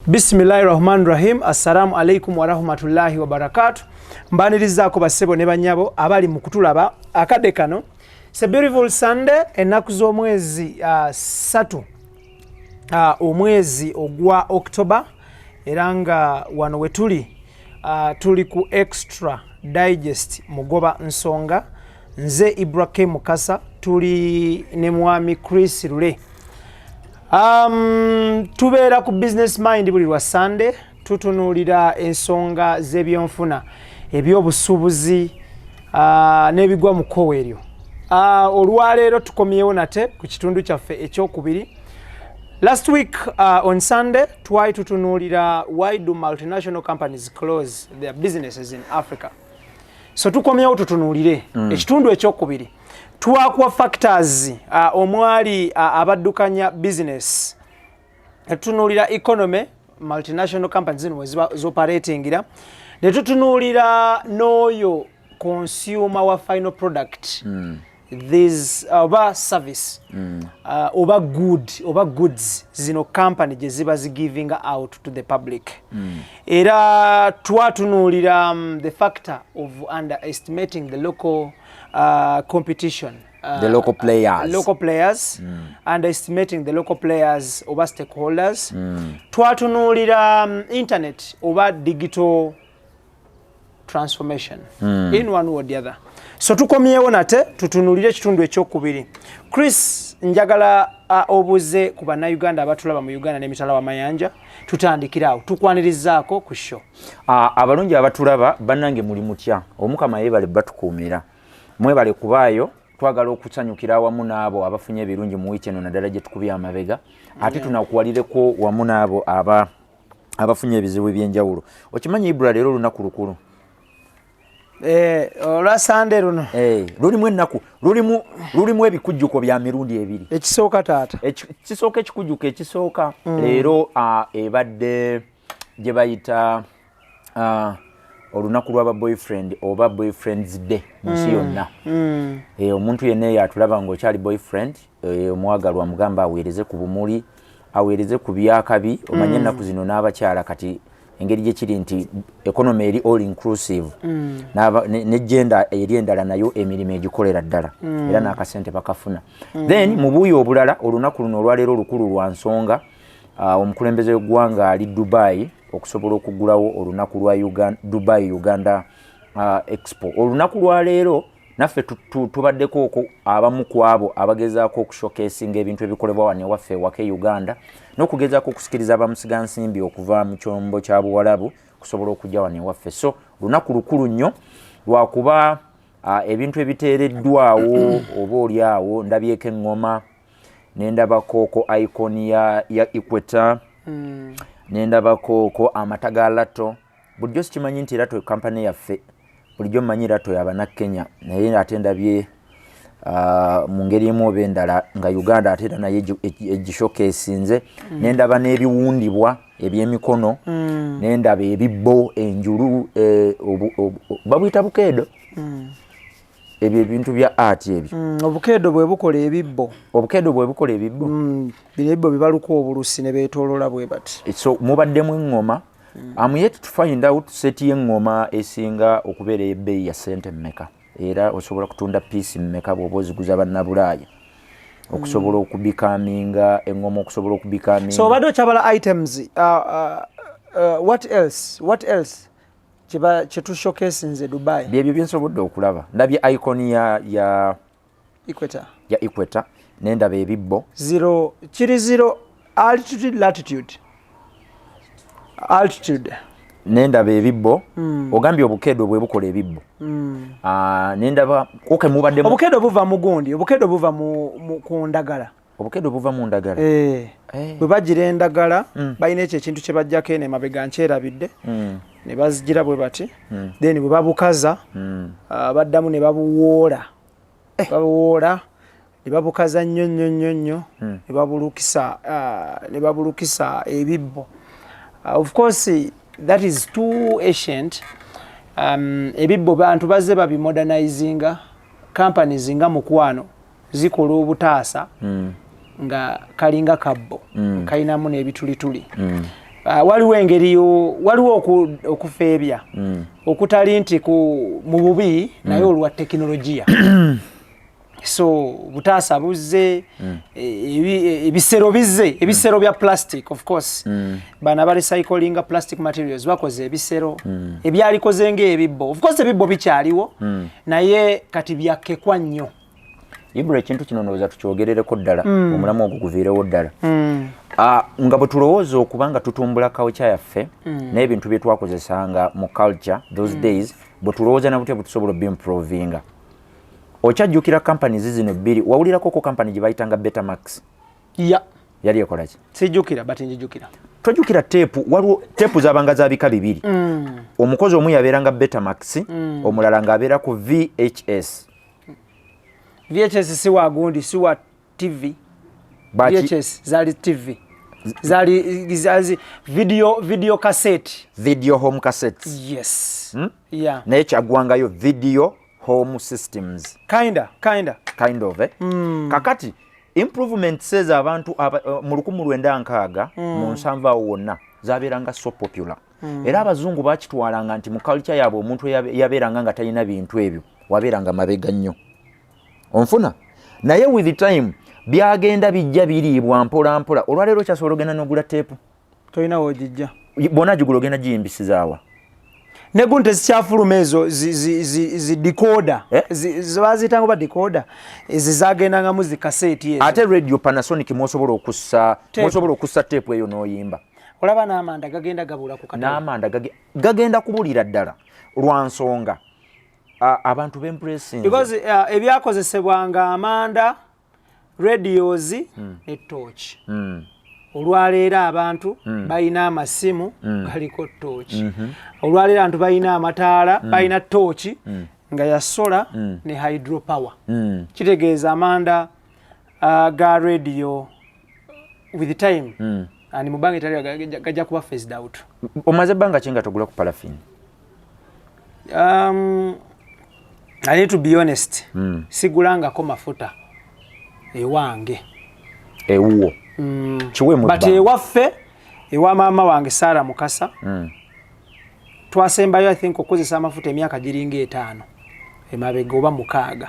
Bismillahirrahmanirrahim. Assalamu alaikum wa rahmatullahi wa barakatuh. Mbanirizaako basebo ne banyabo abali mu kutulaba akadde kano. It's a beautiful Sunday, ennaku z'omwezi 3 omwezi ogwa October, era nga wano we tuli ku Extra Digest mugoba nsonga. Nze Ibrahim Mukasa, tuli ne mwami Chris Lule. Tubeera ku Business Mind buli lwa Sunday, tutunuulira ensonga z'ebyonfuna, ebyobusuubuzi n'ebigwa mu kkowe eryo. Olwaleero tukomyewo nate ku kitundu kyaffe ekyokubiri. Last week on Sunday twali tutunuulira why do multinational companies close their businesses in Africa. So tukomyewo tutunuulire ekitundu ekyokubiri. Tuwakuwa factors omwali abaddukanya business. Tutunuulira economy, multinational companies zino zoperatingira. Ne tutunuulira n'oyo consumer wa final product. This oba service oba goods zino company gye ziba giving out to the public. Era twatunuulira the factor of underestimating the local competition, the local players, underestimating the local players oba stakeholders. Twatunuulira internet oba digital transformation in one or the other. So tukomyewo nate tutunuulire ekitundu ekyokubiri. Chris, njagala obuze ku bannayuganda abatulaba mu Uganda n'emitala w'amayanja, tutandikirawo tukwanirizaako ku show. Abalungi abatulaba bannange muli mutya, omukama yeebale batukuumira, mwebale kubaayo, twagala okusanyukira awamu n'abo abafunye ebirungi mu wiiki eno naddala gye tukubye amabega, ate tunakuwalireko wamu n'abo abafunye ebizibu eby'enjawulo. Okimanyi Ibra leero lunaku lukulu. Olwa Sunday luno. Lulimu ennaku, lulimu ebikujjuko bya mirundi ebiri. Ekisooka taata. Ekisooka ekikujjuko ekisooka leero ebadde gye bayita olunaku lw'aba boyfriend oba boyfriend's day mu nsi yonna. Omuntu yenna yatulaba ng'okyali boyfriend, omwagalwa mugamba aweereze ku bumuli, aweereze ku byakabi. Omanye ennaku zino n'abakyala kati engeri gye kiri nti economy eri all inclusive, ne gender eri endala nayo emirimu egikolera ddala, era n'akasente bakafuna. Then mu buuyi obulala, olunaku luno olwaleero olukulu lwa nsonga, omukulembeze w'eggwanga ali Dubai okusobola okuggulawo olunaku lwa Dubai Uganda Expo. Olunaku lwaleero naffe tubaddeko abamu ku abo abagezaako okushokesinga ebintu ebikolebwa wano ewaffe ewaka Uganda, n'okugezaako okusikiriza abamusigansimbi okuva mu kyombo kya Buwarabu kusobola okujja wano ewaffe. So lunaku lukulu nnyo lwakuba ebintu ebiteereddwawo oba oli awo. Ndabyeko eŋŋoma, n'endabakooko icon ya Equator, n'endabakooko amata ga Lato. Bulijjo sikimanyi nti Lato kampani yaffe, bulijjo mmanyi Lato y'Abannakenya, naye ate ndabye mu ngeri emu oba endala nga Uganda ate era naye egishokesinze. N'endaba n'ebiwundibwa eby'emikono, n'endaba ebibbo, enjulu, babuyita bukeedo. Ebyo ebintu bya art ebyo. Obukeedo bwe bukola ebibbo. Obukeedo bwe bukola ebibbo. Ebibbo bibaluka obulusi ne beetoolola bwe bati. So mubaddemu eŋŋoma. I'm yet to find out seti y'eŋŋoma esinga okubeera ebbeeyi ya ssente mmeka, era osobola kutunda piisi mmeka bw'oba oziguza bannabulaaya okusobola okubikaminga eŋŋoma, okusobola okubikaminga. So obadde okyabala items, what else kye tushokesinze Dubai? Byebyo bye nsobodde okulaba. Ndabye icon ya Equator, n'endaba ebibbo. Kiri zero altitude. N'endaba ebibbo. Ogambye obukeedo bwe bukola ebibbo. N'endaba mubaddemu. Obukeedo buva mu gundi, obukeedo buva ku ndagala. Obukeedo buva mu ndagala. Bwe bagira endagala balina ekyo ekintu kye bajjako eno emabega nkyerabidde, ne bazigira bwe bati, then bwe babukaza baddamu ne babuwoola, ne babukaza nnyo, ne babulukisa ebibbo. Of course that is too ancient. Ebibbo bantu bazze babimodernizinga, companies nga Mukwano zikola obutaasa nga kalinga kabbo, kalinamu n'ebitulituli. waliwo engeri waliwo okufeebya okutali nti mu bubi naye olwa tekinologiya so butaasa buzze ebisero bizze ebisero bya plastic of course bana bali recycling plastic materials bakoze ebisero ebyalikoze ng'ebibbo of course ebibbo bikyaliwo naye kati byakekwa nnyo Ibra ekintu kino ndowooza tukyogerereko ddala omulamu ogwo guviirewo ddala nga bwe tulowooza okubanga tutumbula culture yaffe n'ebintu bye twakozesanga mu culture those days bwe tulowooza nabutya bwe tusobola obimprovinga okyajjukira companies zino bbiri wawulirako ko company gye bayitanga Betamax yali ekola ki sijjukira but njijjukira tojjukira teepu waliwo teepu zabanga za bika bibiri omukozi omu yabeeranga Betamax omulala ng'abeera ku VHS si wa gundi si wa TV VHS zali TV zali video cassette video home cassettes yes yeah naye kyaggwangayo video home systems kind of kakati improvement says abantu mu 1960 mu 70 wonna zabeeranga so popular era abazungu bakitwalanga nti mu culture yaabwe omuntu yabeeranga nga talina bintu ebyo wabeeranga mabega nnyo onfuna naye with the time byagenda bijja biriibwa mpola mpola olwaleero kyasobola ogenda n'ogula teepu tolina wogijja bona gigula ogenda giyimbisizaawa ne gunte zikyafuluma ezo zi decoder baziyitanga ba decoder ezizagendanga mu zikaseeti ezo ate radio Panasonic mwosobola okussa teepu eyo n'oyimba olaba n'amanda gagenda gabula ku katale n'amanda gagenda kubulira ddala lwa nsonga abantu b'empressing because ebyakozesebwanga amanda radios ne torch olwaleero abantu balina amasimu galiko torch olwaleero abantu balina amataala balina torch nga ya solar ne hydropower kitegeeza amanda ga radio with time ani mubanga etali gajja kuba phased out omaze banga kinga togula ku paraffin I need to be honest sigulangako mafuta ewange ewuwo kiwe mu but ewaffe ewa maama wange Sara Mukasa twasembayo I think okozesa amafuta emyaka giringa 5 emabega oba 6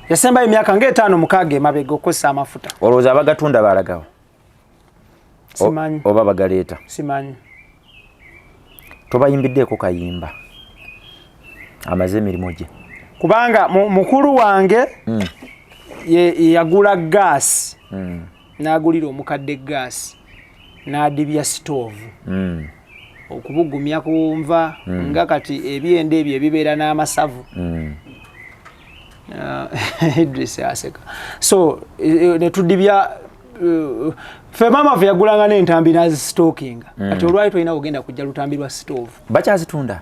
yasembayo emyaka nga 5 6 emabega okozesa amafuta olowooza abagatunda balagawo simanyi oba bagaleeta simanyi tobayimbiddeko kayimba amaze emirimu gye kubanga mukulu wange yagula gaasi n'agulira omukadde gaasi n'adibya stove okubugumya ku nva nga kati ebyenda ebyo ebibeera n'amasavu Idris aseka so netudibya fe mama fe yagulanga n'entambi n'azisitokinga kati olwali tolina kugenda kujja lutambi lwa stove bakyazitunda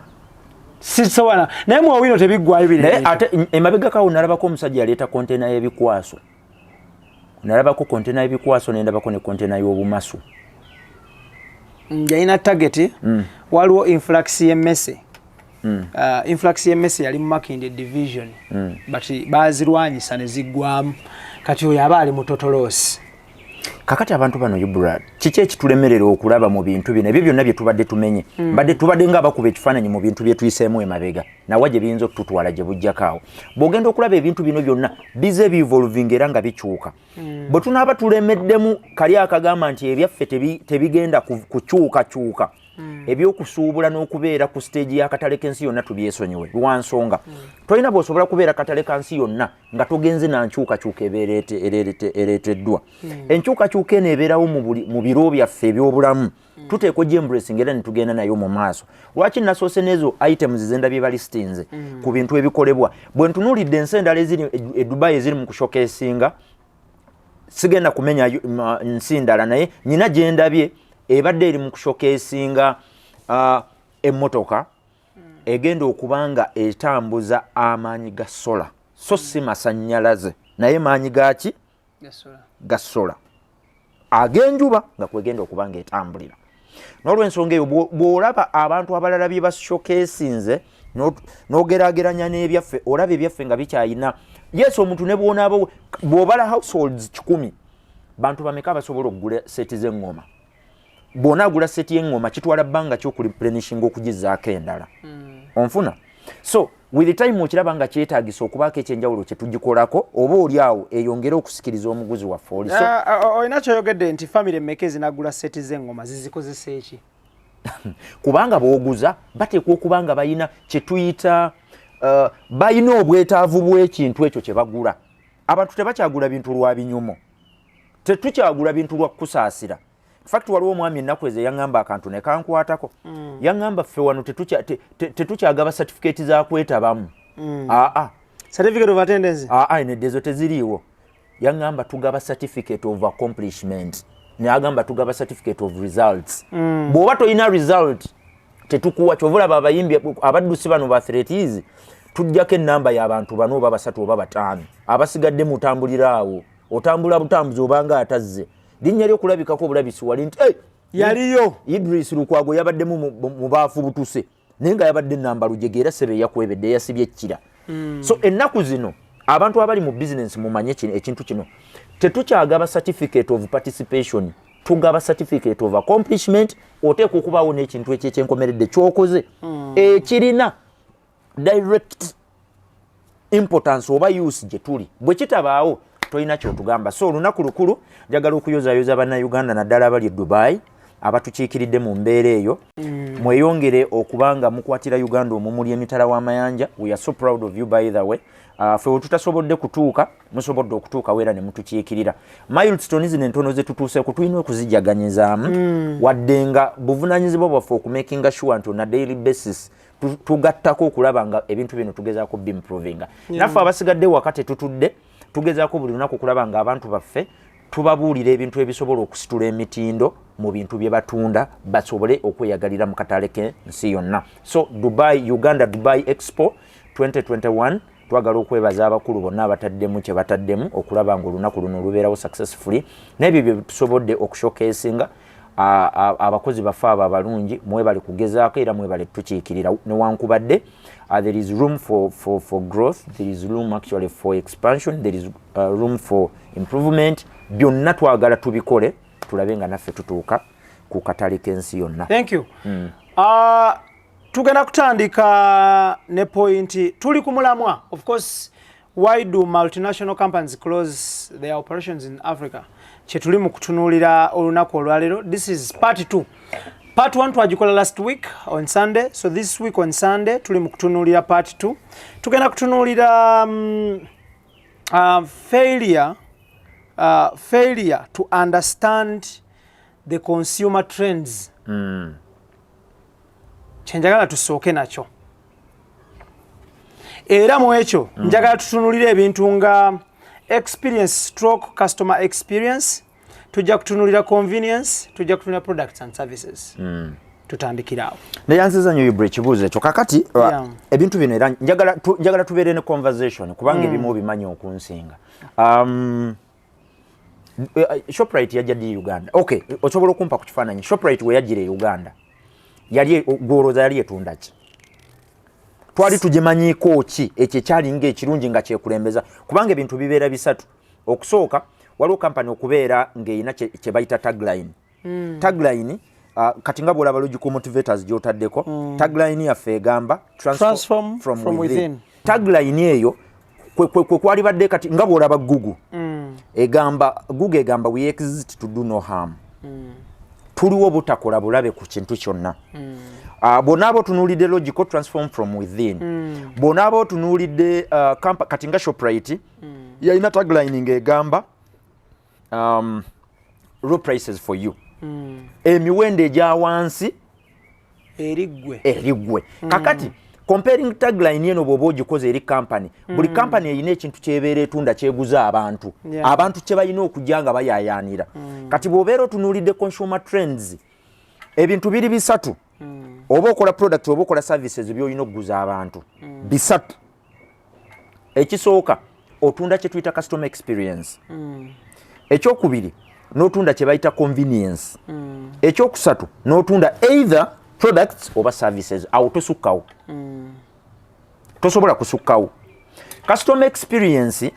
sisowana naye mwawino tebiggwayo naye ate emabega kawo nalabako omusajja yaleeta kontena y'ebikwaso nalabako kontena y'ebikwaso nendabako ne kontena y'obumasu yalina target waliwo influx y'emmese influx y'emmese yali mu Makindye division but bazirwanyisa ne ziggwamu kati oyo aba ali mu totolosi kakati abantu bano Yubrad kiki ekitulemerera okulaba mu bintu bino ebyo byonna bye tubadde tumenye tubadde nga bakuba ekifaananyi mu bintu bye tuyiseemu emabega nawa gye biyinza okututwala gye bujjakaawo bw'ogenda okulaba ebintu bino byonna bize bivolving era nga bikyuka bwe tunaaba tulemeddemu kali akagamba nti ebyaffe tebigenda kukyukakyuka ebyokusuubula n'okubeera ku stage y'akatale k'ensi yonna tubyesonyiwe lwa nsonga tolina bw'osobola kubeera katale ka nsi yonna nga togenze na nkyukakyuka ereeteddwa enkyukakyuka eno ebeerawo mu biro byaffe eby'obulamu tuteekwa ogyembracing era ne tugenda nayo mu maaso lwaki nasoose n'ezo items zendabye balistinze ku bintu ebikolebwa bwe ntunuulidde ensi endala eziri e Dubai eziri mu kushokeesinga sigenda kumenya nsi ndala naye nyina gye ndabye ebadde eri mu kushokeesinga emmotoka egenda okubanga etambuza amaanyi ga sola so si masannyalaze naye maanyi gaki ga sola ag'enjuba nga kwegenda okubanga etambulira n'olw'ensonga eyo bw'olaba abantu abalala bye bashokeesinze n'ogeraageranya n'ebyaffe olaba ebyaffe nga bikyayina yes omuntu ne bw'onaaba bw'obala households 100 bantu bameka basobola okugula seti z'eŋŋoma bona agula seti y'engoma kitwala bbanga ky'okuliplenishinga okugizaako endala onfuna so with the time okiraba nga kyetaagisa okubaako ekyenjawulo kye tugikolako oba oli awo eyongera okusikiriza omuguzi waffe oli olina kyoyogedde nti famire mmeka ezinagula seti z'engoma zizikozesa eki kubanga booguza bateekwa okuba nga balina kye tuyita balina obwetaavu bw'ekintu ekyo kye bagula abantu tebakyagula bintu lwa binyumo tetukyagula bintu lwa kusaasira fact waliwo omwami ennaku ezo yaŋŋamba akantu ne kankwatako yaŋŋamba ffe wano tetukyagaba certificate za kwetabamu certificate of attendance enedde ezo teziriiwo yaŋŋamba tugaba certificate of accomplishment neagamba tugaba certificate of results bw'oba tolina result tetukuwa kyova olaba abayimbi abaddusi bano ba athletes tujjako ennamba y'abantu bano oba basatu oba bataano abasigadde mutambulira awo otambula butambuzi obanga atazze linnya lyokulabikako obulabisi wali nti yaliyo Idris Lukwago yabaddemu mu baafu butuse naye nga yabadde ennamba lujege era sebe yakwebedde yasibye ekkira so ennaku zino abantu abali mu business mumanye ekintu kino tetukyagaba certificate of participation tugaba certificate of accomplishment oteekwa okubaawo n'ekintu ekyo ekyenkomeredde kyokoze ekirina direct importance oba use gye tuli bwe kitabaawo tolina kyotugamba so olunaku lukulu njagala okuyozayoza bannayuganda naddala abali e Dubai abatukiikiridde mu mbeera eyo mweyongere okubanga mukwatira Uganda omumuli emitala w'amayanja we are so proud of you by the way ffe we tutasobodde kutuuka musobodde okutuuka weera ne mutukiikirira milestones zino entono ze tutuuseeko tulina okuzijaganyizaamu wadde nga buvunaanyizibwa bwaffe okumakinga sure nti on a daily basis tugattako okulaba nga ebintu bino tugezaako bimprovinga naffe abasigadde waka tetutudde tugezaako buli lunaku okulaba nga abantu baffe tubabuulira ebintu ebisobola okusitula emitindo mu bintu bye batunda basobole okweyagalira mu katale k'ensi yonna so Uganda Dubai Expo 2021 twagala okwebaza abakulu bonna abataddemu kye bataddemu okulaba nga olunaku luno lubeerawo successfully n'ebyo bye tusobodde okushokesinga abakozi baffe abo abalungi mwebale kugezaako era mwebale tukiikirira newankubadde there is room for growth, there is room actually for expansion, there is room for improvement byonna twagala tubikole tulabe nga naffe tutuuka ku katale k'ensi yonna. Thank you. Tugenda kutandika ne point tuli ku mulamwa. Of course, why do multinational companies close their operations in Africa? Chetuli mu kutunuulira olunaku olwaleero. This is part 2. Part 1 twagikola last week on Sunday. So this week on Sunday tuli mu kutunuulira part 2. Tugenda kutunuulira failure to understand the consumer trends. Kyenjagala tusooke nakyo. Era mu ekyo njagala tutunulire ebintu nga experience stroke customer experience, tujja kutunulira convenience, tujja kutunulira products and services. Tutandikira awo. Neyanziza nnyo Ibra ekibuuzo ekyo kakati ebintu bino era njagala tubeere ne conversation kubanga ebimu obimanyi okunsinga. Shoprite yajja ddi Uganda. Okay, osobola okumpa ku kifaananyi. Shoprite we yajjira e Uganda. Gwolooza yali etunda ki? Twali tugimanyiiko ki ekyo ekyalinga ekirungi nga kyekulembeza kubanga ebintu bibeera bisatu. Okusooka waliwo kampani okubeera ng'erina kye bayita tagline. Tagline kati nga bw'olaba logical motivators gy'otaddeko tagline yaffe egamba transform from within. Tagline eyo kwe kwali badde kati nga bw'olaba Google egamba we exist to do no harm. Tuliwo butakola bulabe ku kintu kyonna. Bonaabo tunuulidde logical transform from within. Bonaabo tunuulidde kati nga Shoprite yalina tagline ng'egamba low prices for you. Emiwendo egya wansi eriggwe. Kakati comparing tagline eno bw'oba ogikoze eri company, buli company erina ekintu ky'ebeera etunda kyeguza abantu. Abantu kye balina okujja nga bayaayaanira. Kati bw'obeera otunuulidde consumer trends, ebintu biri bisatu. Oba okola product oba okola services by'olina okuguza abantu. Bisatu. Ekisooka otunda kye tuyita customer experience. Ekyokubiri n'otunda kye bayita convenience. Ekyokusatu n'otunda either products oba services. Awo tosukkawo. Tosobola kusukkawo. Customer experience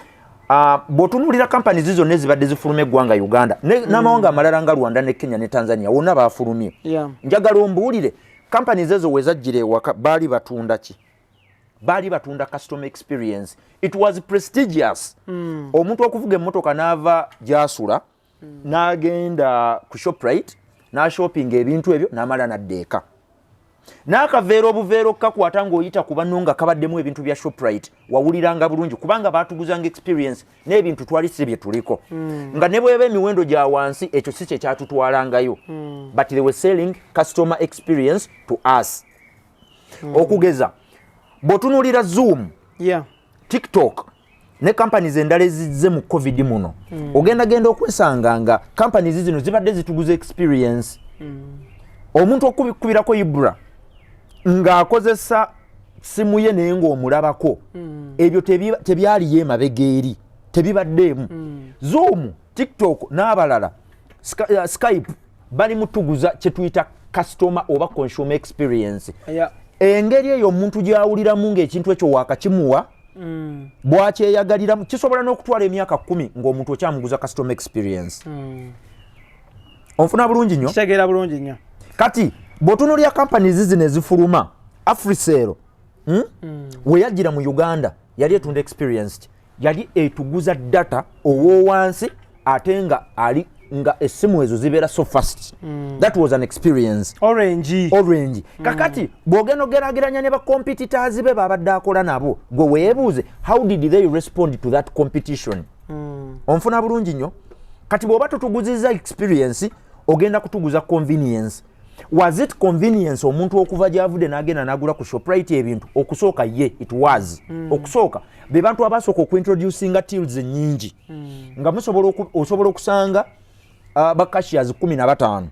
bw'otunuulira companies zonna ezibadde zifuluma eggwanga Uganda n'amawanga amalala nga Rwanda ne Kenya ne Tanzania wonna baafulumye. Njagala ombuulire companies ezo we zajjira ewaka baali batunda ki? Baali batunda customer experience. It was prestigious. Omuntu okuvuga emmotoka n'ava gy'asula n'agenda ku Shoprite n'ashopping ebintu ebyo n'amala n'addeeka. N'akaveera obuveera okakwata ng'oyita ku banno nga kabaddemu ebintu bya Shoprite wawuliranga bulungi kubanga baatuguzanga experience n'ebintu twali si bye tuliko. Nga ne bweba emiwendo gya wansi ekyo si kye kyatutwalangayo. But they were selling customer experience to us. Okugeza bw'otunuulira Zoom, TikTok ne companies endala ezizze mu COVID muno ogenda okwesanga nga companies zino zibadde zituguza experience. Omuntu okubikubirako Ibra ng'akozesa simu ye naye ng'omulabako ebyo tebyaliyo emabega eri tebibaddeemu. Zoom, TikTok n'abalala Skype bali mutuguza kye tuyita customer oba consumer experience. Engeri eyo omuntu gy'awuliramu ng'ekintu ekyo waakakimuwa bw'akyeyagaliramu kisobola n'okutwala emyaka 10 ng'omuntu okyamuguza customer experience. Onfuna bulungi nnyo? Kitegeera bulungi nnyo. Kati bw'otunuulira companies zino ezifuluma Africell we yajjira mu Uganda yali etunda experience yali etuguza data owowansi ate nga ali nga essimu ezo zibeera so fast. That was an experience. Orange. Kakati bw'ogenda ogeraageranya ne ba competitors be babadde akola nabo gwe weebuuze how did they respond to that competition? Onfuna bulungi nnyo. Kati bw'oba tutuguzizza experience ogenda kutuguza convenience. Was it convenience omuntu okuva gy'avudde n'agenda n'agula ku Shoprite ebintu? Okusooka ye it was. Okusooka be bantu abasooka okuintroducinga tills ennyingi nga osobola okusanga bakashiers 15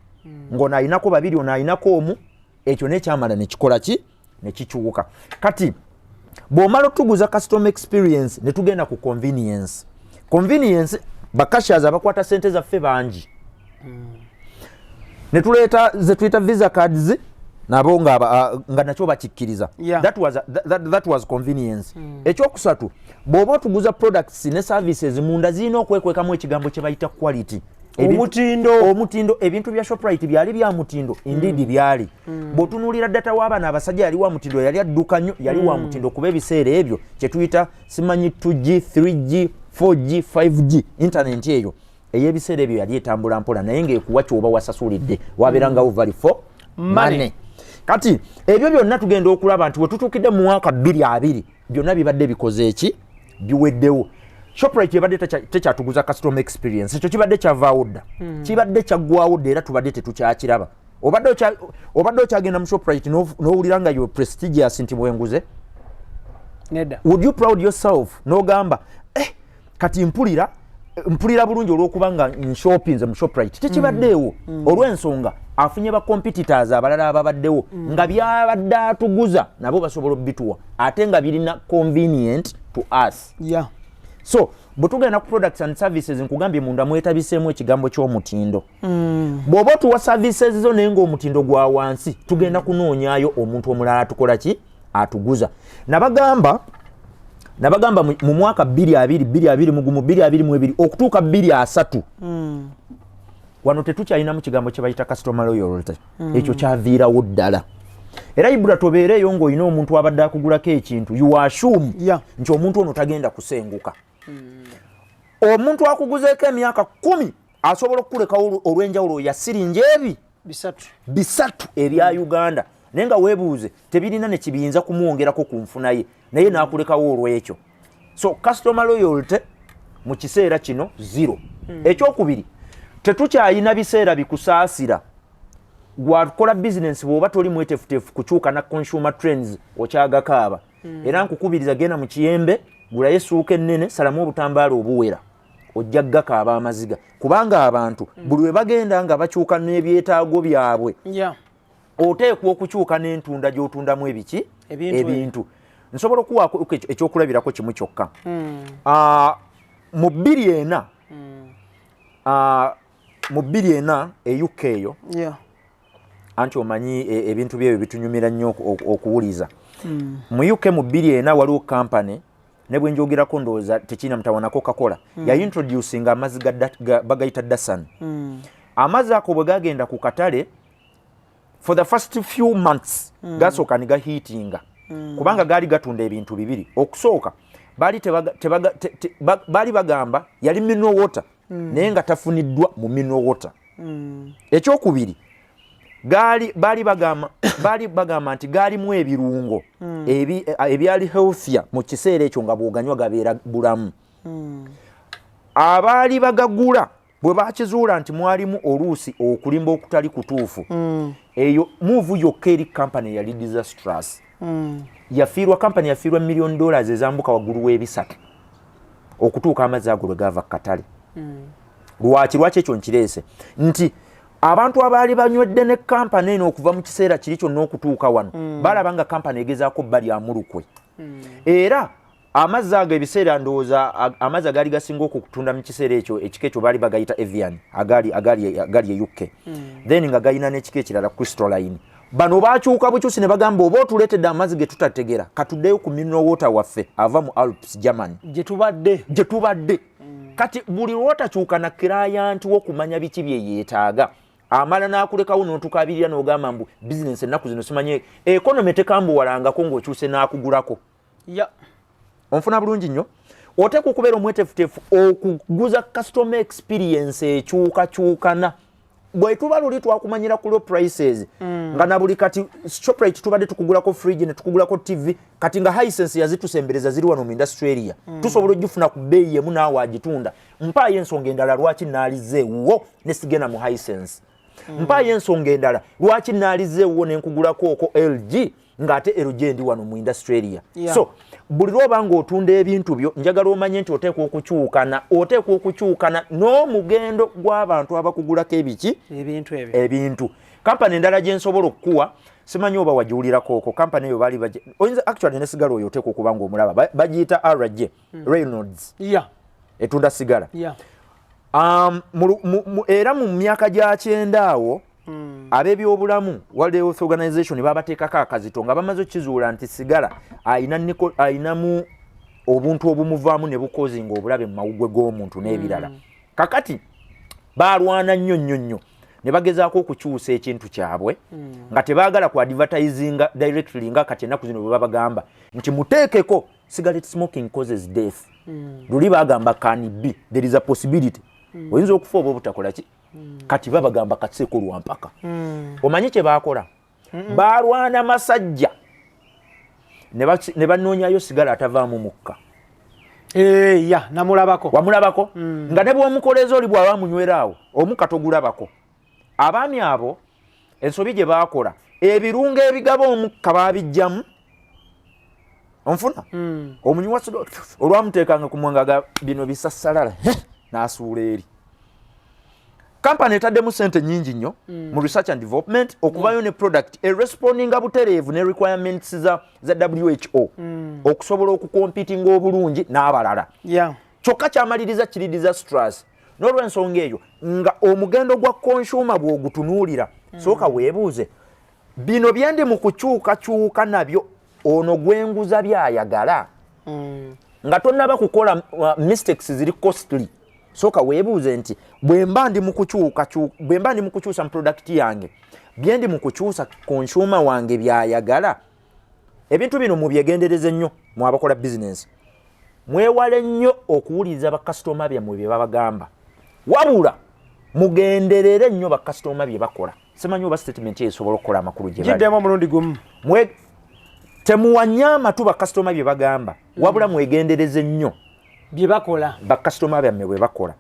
ng'ono ayinako babiri ono ayinako omu ekyo n'ekyamala ne kikola ki ne kikyuka. Kati bw'omala otuguza customer experience ne tugenda ku convenience bakashiers abakwata sente zaffe bangi ne tuleeta ze tuyita visa cards nabo nga nakyo bakikkiriza. That was convenience. Ekyokusatu bw'oba otuguza products ne services munda zirina okwekwekamu ekigambo kye bayita quality. Omutindo ebintu bya Shoprite byali bya mutindo indeed byali. Bw'otunuulira data w'abaana abasajja yali wa mutindo yali adduka nnyo yali wa mutindo kuba ebiseera ebyo kye tuyita simanyi 2G 3G 4G 5G internet eyo ey'ebiseera ebyo yali etambula mpola naye ng'ekuwa ky'oba wasasulidde wabeeranga ovali for money. Kati ebyo byonna tugenda okulaba nti we tutuukidde mu mwaka 2020 byonna bibadde bikoze eki biweddewo. Shoprite yabadde tekyatuguza customer experience ekyo kibadde kyavaawo dda kibadde kyaggwawo dda era tubadde tetukyakiraba. Obadde okyagenda mu Shoprite n'owulira nga you prestigious nti bwenguze nedda would you proud yourself n'ogamba kati mpulira bulungi olw'okuba nga nshoppinze mu Shoprite tekibaddeewo olw'ensonga afunye ba competitors abalala ababaddewo nga byabadde atuguza nabo basobola obituwa ate nga birina convenient to us. So bwetugenda ku products and services nkugambye munda mwetabiseemu ekigambo ky'omutindo. Bw'oba otuwa services zo naye ng'omutindo gwa wansi tugenda kunoonyaayo omuntu omulala atukola ki atuguza. Nabagamba mu mwaka 2022 okutuuka 2023 wano tetukyalinamu kigambo kye bayita customer loyalty. Ekyo kyaviirawo ddala. Era Ibra tobeereyo ng'olina omuntu abadde akugulako ekintu you assume nti omuntu ono tagenda kusenguka. Omuntu akuguzeeko emyaka 10 asobola okukulekawo olw'enjawulo ya siringi ebi bisatu ebya Uganda naye nga weebuuze tebirina ne kibiyinza kumwongerako ku nfuna ye naye n'akulekawo olw'ekyo. So customer loyalty mu kiseera kino 0. Ekyokubiri tetukyayina biseera bikusaasira gwakola business bw'oba toli mwetefutefu kukyuka na consumer trends okyagakaaba. Era nkukubiriza genda mu Kiyembe gulayo essuuka ennene salamu obutambaala obuwera ojja gakaaba amaziga kubanga abantu buli we bagenda nga bakyuka n'ebyetaago byabwe oteekwa okukyuka n'entunda gy'otundamu ebintu. Nsobola okuwaako ekyokulabirako kimu kyokka. Mu 2004 UK eyo anti omanyi ebintu byebyo bitunyumira nnyo okuwuliza. Mu UK mu 2004 waliwo kampani ne bwe njogerako ndowooza tekirina mutawana Coca-Cola yaintroducinga amazzi bagayita Dasan. Amazzi ako bwe gagenda ku katale for the first few months gasooka ne gahiitinga kubanga gaali gatunda ebintu bibiri. Okusooka baali bagamba yali mineral water naye nga tafuniddwa mu mineral water. Ekyokubiri baali bagamba nti gaalimu ebirungo ebyali healthier mu kiseera ekyo nga bw'oganywa gabeera bulamu. Abaali bagagula bwe bakizuula nti mwalimu oluusi okulimba okutali kutuufu eyo move yokka eri company yali disastrous. Company yafiirwa $1 million ezambuka waggulu w'ebisatu okutuuka amazzi ago lwe gava katale. Lwaki ekyo nkireese nti abantu abaali banywedde ne company eno okuva mu kiseera kiri kyonna okutuuka wano balaba nga company egezaako bali amulukwe. Era amazzi ago ebiseera ndowooza amazzi agaali gasinga okutunda mu kiseera ekyo ekika ekyo baali bagayita Evian agali e UK. Then nga galina n'ekika ekirala Crystalline. Bano bakyuka bukyusi ne bagamba oba otuleetedde amazzi ge tutategera katuddeyo ku mineral water waffe ava mu Alps Germany gye tubadde. Kati buli lwotakyuka na client w'okumanya biki bye yeetaaga amala n'akulekawo n'otukabirira n'ogamba mbu business ennaku zino simanye economy tekambuwalangako ng'okyuse n'akugulako. Onfuna bulungi nnyo. Oteeka okubeera omwetefutefu okuguza customer experience ekyukakyukana. Bwe tuba luli twakumanyira ku low prices nga na buli kati Shoprite tubadde tukugulako fridge ne tukugulako TV kati nga Hisense yazitusembereza ziri wano mu industry area tusobola ogifuna ku bbeeyi emu naawe agitunda. Mpaayo ensonga endala lwaki naalizeewo ne sigenda mu Hisense. Mpaayo ensonga endala lwaki naalizeewo ne nkugulako oko LG ng'ate LG ndi wano mu industry area. So buli lwoba ng'otunda ebintu byo njagala omanye nti oteekwa okukyukana n'omugendo gw'abantu abakugulako ebintu. Kampani endala gye nsobola okukuwa simanyi oba wagiwulirako okwo kampani eyo baali oyinza actually ne sigala oyo oteekwa okuba ng'omulaba bagiyita RJ Reynolds etunda sigala. Era mu myaka gya 90 awo ab'ebyobulamu World Health Organization babateekako akazito nga bamaze okukizuula nti sigala ayinamu obuntu obumuvaamu ne bukozinga obulabe mu mawugwe g'omuntu n'ebirala. Kakati balwana nnyo ne bagezaako okukyusa ekintu kyabwe nga tebaagala ku advertisinga directly nga kati ennaku zino bwe babagamba nti muteekeko cigarette smoking causes death. Luli bagamba can be there is a possibility oyinza okufa oba obutakola ki kati babagamba katseko lwampaka. Omanyi kye baakola balwana masajja ne banoonyayo sigala atavaamu mukka. Wamulabako nga ne bw'omukoleeza oli bw'aba munyweraawo omukka togulabako. Abaami abo ensobi gye baakola ebirungo ebigaba omukka baabijjamu onfuna omunywa olwamuteekanga ku mwanga bino bisassalala n'asuula eri. Kampani etaddemu sente nnyingi nnyo mu research and development okuvayo ne product respondinga butereevu ne requirements za WHO okusobola okukompitinga obulungi n'abalala. Kyokka kyamaliriza kiri disastrous. N'olw'ensonga eyo nga omugendo gwa consumer bw'ogutunuulira sooka weebuuze bino byendi mu kukyukakyuka nabyo ono gwenguza byayagala nga tonnaba kukola mistakes ziri costly. Sooka weebuuze nti bwe mba ndi mu kukyusa mu product yange byendi mu kukyusa consumer wange byayagala. Ebintu bino mubyegendereze nnyo mu abakola business. Mwewale nnyo okuwuliriza bakasitoma byammwe bye babagamba wabula mugenderere nnyo bakasitoma bye bakola. Simanyi oba statement esobola okukola amakulu gye bali giddemu omulundi gumu. Temuwanyama tu bakasitoma bye bagamba wabula mwegendereze nnyo bye bakola bakasitoma byammwe bwe bakola.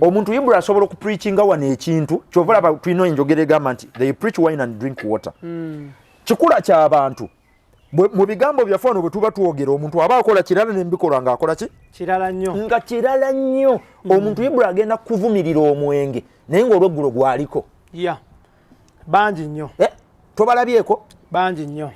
Omuntu Ibra asobola okupreachinga wano ekintu kyova laba tulina enjogera egamba nti they preach wine and drink water. Kikula ky'abantu mu bigambo byaffe wano bwe tuba twogera omuntu aba akola kirala n'embikola ng'akola ki kirala nnyo. Omuntu Ibra agenda kuvumirira omwenge naye ng'olweggulo gwaliko bangi nnyo tobalabyeko bangi nnyo.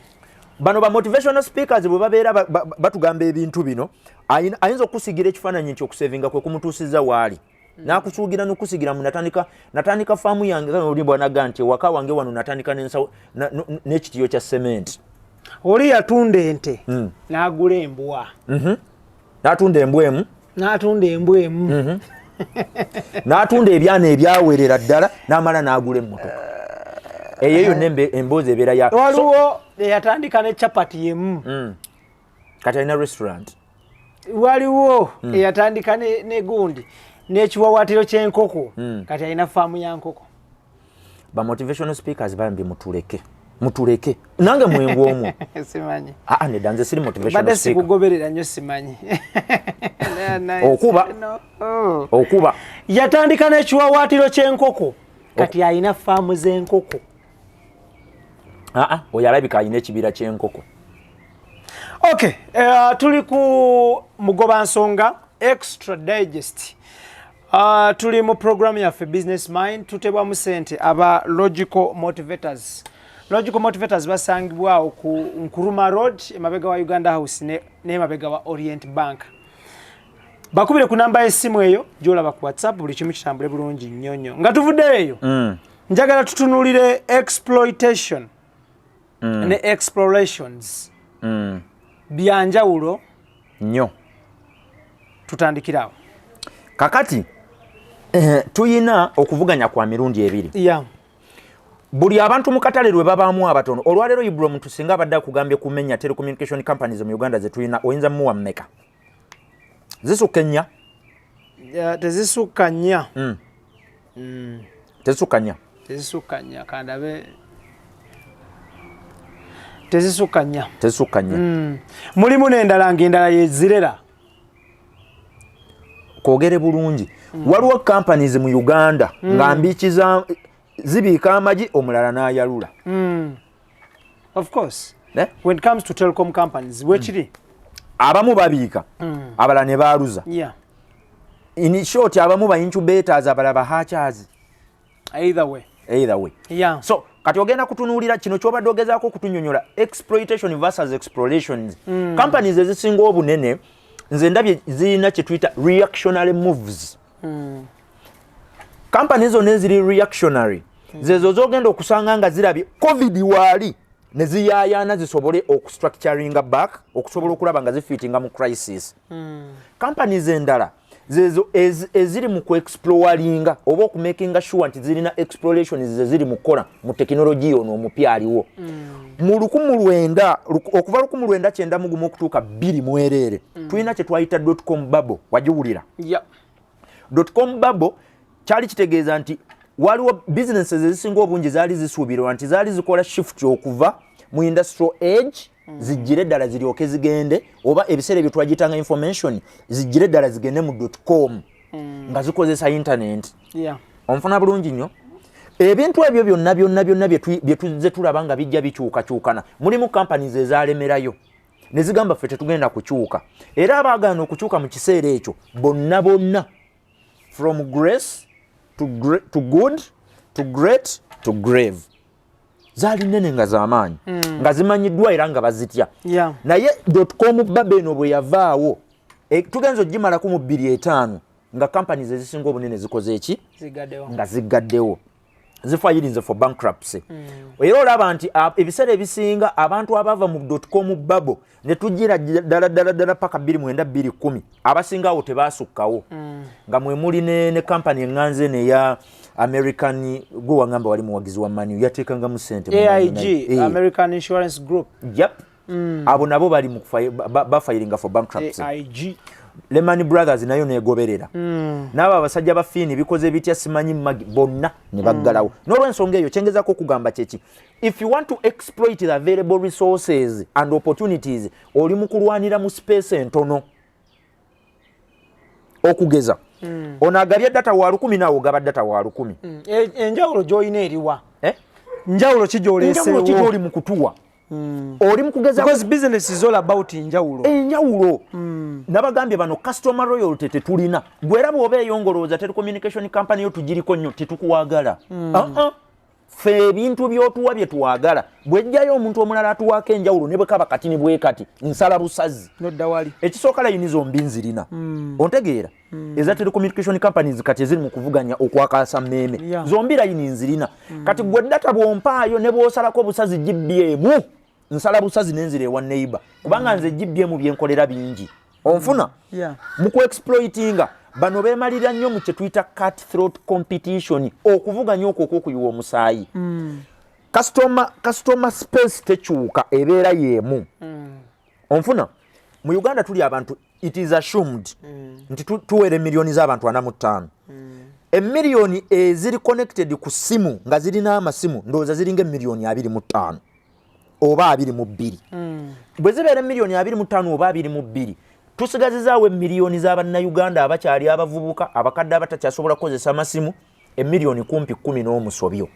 Bano ba motivational speakers bwe babeera batugamba ebintu bino ayinza okusigira ekifaananyi ky'okusevinga kwe kumutuusiza waali n'akusuugira n'okusigira mu natandika faamu yange oli bwanaga nti ewaka wange wano natandika n'ekitiyo kya sementi. Oli yatunda ente n'agula embwa n'atunda embwemu n'atunda ebyana ebyawerera ddala n'amala n'agula emmotoka eyo yonna emboozi ebeera ya waliwo eyatandika ne chapati yemu kati alina restaurant waliwo eyatandika ne gundi n'ekiwawatiro ky'enkoko kati alina faamu ya nkoko. ba motivational speakers bambi mutuleke nange mwengu omwo simanyi nedda nze siri motivational speaker sikugoberera nnyo simanyi okuba yatandika n'ekiwawatiro ky'enkoko kati alina faamu z'enkoko. oyo alabika alina ekibira ky'enkoko. Okay, tuli ku mugoba nsonga extra digest. Tuli mu program yaffe Business Mind, tutebwamu sente aba Logical Motivators. Logical Motivators basangibwawo ku Nkuruma Road, emabega wa Uganda House ne mabega wa Orient Bank. Bakubire ku namba y'essimu eyo gy'olaba ku WhatsApp, buli kimu kitambule bulungi nnyonyo. Nga tuvuddeyo eyo, njagala tutunulire exploitation ne explorations. Byanjawulo nnyo. Tutandikirawo. Kakati tuyina okuvuganya kwa mirundi ebiri. Buli abantu mu katale lwe babaamu abatono. Olwaleero Ibrahim tusinga abadde akugambye kumenya telecommunication companies mu Uganda ze tuyina oyinza muwa mmeka? Zisukka ennya? Tezisukka nnya. Tezisukka nnya. Tezisukka nnya kandabe. Tezisukka nnya. Tezisukka nnya. Mulimu n'endala ng'endala yezirera. Kwogere bulungi. Waliwo companies mu Uganda nga mbikiza zibiika amagi omulala n'ayalula. Of course. When it comes to telecom companies, wekiri? Abamu babiika, abalala ne baaluza. In short, abamu ba incubators, abalala ba hatchers. Either way. So, kati ogenda kutunuulira kino ky'obadde ogezaako okutunnyonnyola exploitation versus explorations. Companies ezisinga obunene nze ndabye zirina kye tuyita reactionary moves. Companies zonna eziri reactionary zezo zogenda okusanga nga zirabye covid waali ne ziyaayaana zisobole okustructuringa back okusobola okulaba nga zifiitinga mu crisis. Companies endala zezo eziri mu kuexploringa oba okumakinga sure nti zirina explorations zeziri mu kukola mu tekinologi ono omupya aliwo. Mu 1900 okuva 1991 okutuuka 2000 tulina kye twayita .com bubble wagiwulira. .com bubble kyali kitegeeza nti waliwo businesses ezisinga obungi zaali zisuubirwa nti zaali zikola shift okuva mu industrial age zijjire ddala ziryoke zigende oba ebiseera bye twagitanga information zijjire ddala zigende mu .com nga zikozesa internet. Onfuna bulungi nnyo. Ebintu ebyo byonna bye tuzze tulaba nga bijja bikyukakyukana mulimu companies ezalemerayo ne zigamba ffe tetugenda kukyuka era abaagaana okukyuka mu kiseera ekyo bonna from grace to good to great to grave zaali nnene nga z'amaanyi nga zimanyiddwa era nga bazitya. Naye .com bubble eno bwe yavaawo tugenza ogimalako mu 2005 nga companies ezisinga obunene zikoze eki nga ziggaddewo zifayirinze for bankruptcy. Era olaba nti ebiseera ebisinga abantu abava mu .com bubble ne tujjira ddala paka 2009-2010 abasinga awo tebaasukkawo nga mwe muli ne company eŋŋanze neya American gwe wangamba wali muwagizi wa mani yateekangamu ssente AIG American Insurance Group. Abo nabo bali mu bafayiringa for bankruptcy. AIG Lehman Brothers nayo negoberera. N'abo abasajja bafiini bikoze bitya simanyi magi bonna ne baggalawo. N'olw'ensonga eyo kyengezaako okugamba kyeki. If you want to exploit the available resources and opportunities, oli mu kulwanira mu space entono. Okugeza. Ono agabye data wa 10 naawe ogaba data wa 10. Enjawulo gy'olina eriwa. Njawulo ki gy'oleeseewo? Njawulo ki gy'oli mu kutuwa? Oli mu kugeza because business is all about enjawulo. Enjawulo. Nabagambye bano customer loyalty tetulina. Gwera bw'oba eyongolooza telecommunication company yo tugiriko nnyo tetukuwagala. Ffe ebintu by'otuwa bye tuwagala bw'ejjayo omuntu omulala atuwaako enjawulo ne bwe kaba kati ne bwe kati nsala busazi. Nodda wali. Ekisooka layini zombi nzirina. Ontegeera? Eza telecommunication companies kati eziri mu kuvuganya okwakaasa mmeeme. Zombi layini nzirina. Kati gwe data bw'ompaayo ne bw'osalako busazi GBM nsala busazi n'enzira ewa neighbor kubanga nze GBM byenkolera bingi. onfuna muku exploitinga bano bemalira nnyo mu kyetuyita cutthroat competition okuvuganya okwo okwokuyiwa omusaayi customer space tekyuka ebeera yeemu onfuna mu Uganda tuli abantu it is assumed nti tuwere miliyoni z'abantu 45 emiliyoni eziri connected ku simu nga zirina amasimu ndowooza ziringa emiliyoni 25 oba 22 bwe zibeera emiliyoni 25 oba 22 tusigazizaawo emiliyoni z'abannayuganda abakyali abavubuka abakadde abatakyasobola kukozesa amasimu emiliyoni kumpi 10 n'omusobyo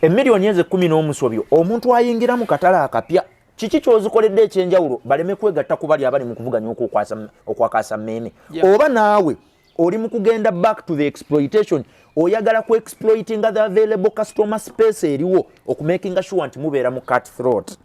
emiliyoni ezo 10 n'omusobyo omuntu ayingira mu katale akapya kiki kyozikoledde ekyenjawulo baleme kwegatta ku bali abali mu kuvuganya okwakaasa mmeeme oba naawe oli mu kugenda back to the exploitation oyagala ku exploiting the available customer space eriwo okumakinga sure nti mubeera mu cutthroat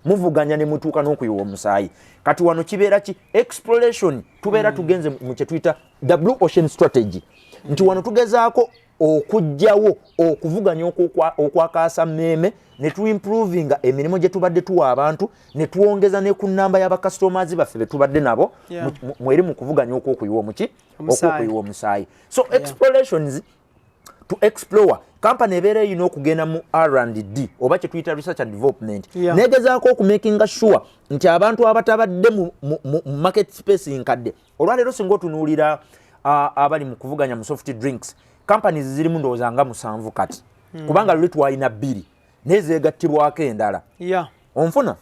muvuganya ne mutuuka n'okuyiwa omusaayi kati wano kibeera ki exploration tubeera tugenze mu kye tuyita the blue ocean strategy nti wano tugezaako okujjawo okuvuganya okwakaasa mmeeme ne tuimprovinga emirimu gye tubadde tuwa abantu ne tuwongeza ne ku nnamba y'abakastomers baffe be tubadde nabo mweri mu kuvuganya okwokuyiwa omusaayi so explorations to explore company ebeera erina okugenda mu R&D oba kye tuyita research and development negezaako okumakinga sure nti abantu abatabadde mu market space nkadde olwaleero singa otunuulira abali mu kuvuganya mu soft drinks companies zirimu ndowooza nga 7 kati kubanga luli twalina 2 nezeegattibwako endala onfuna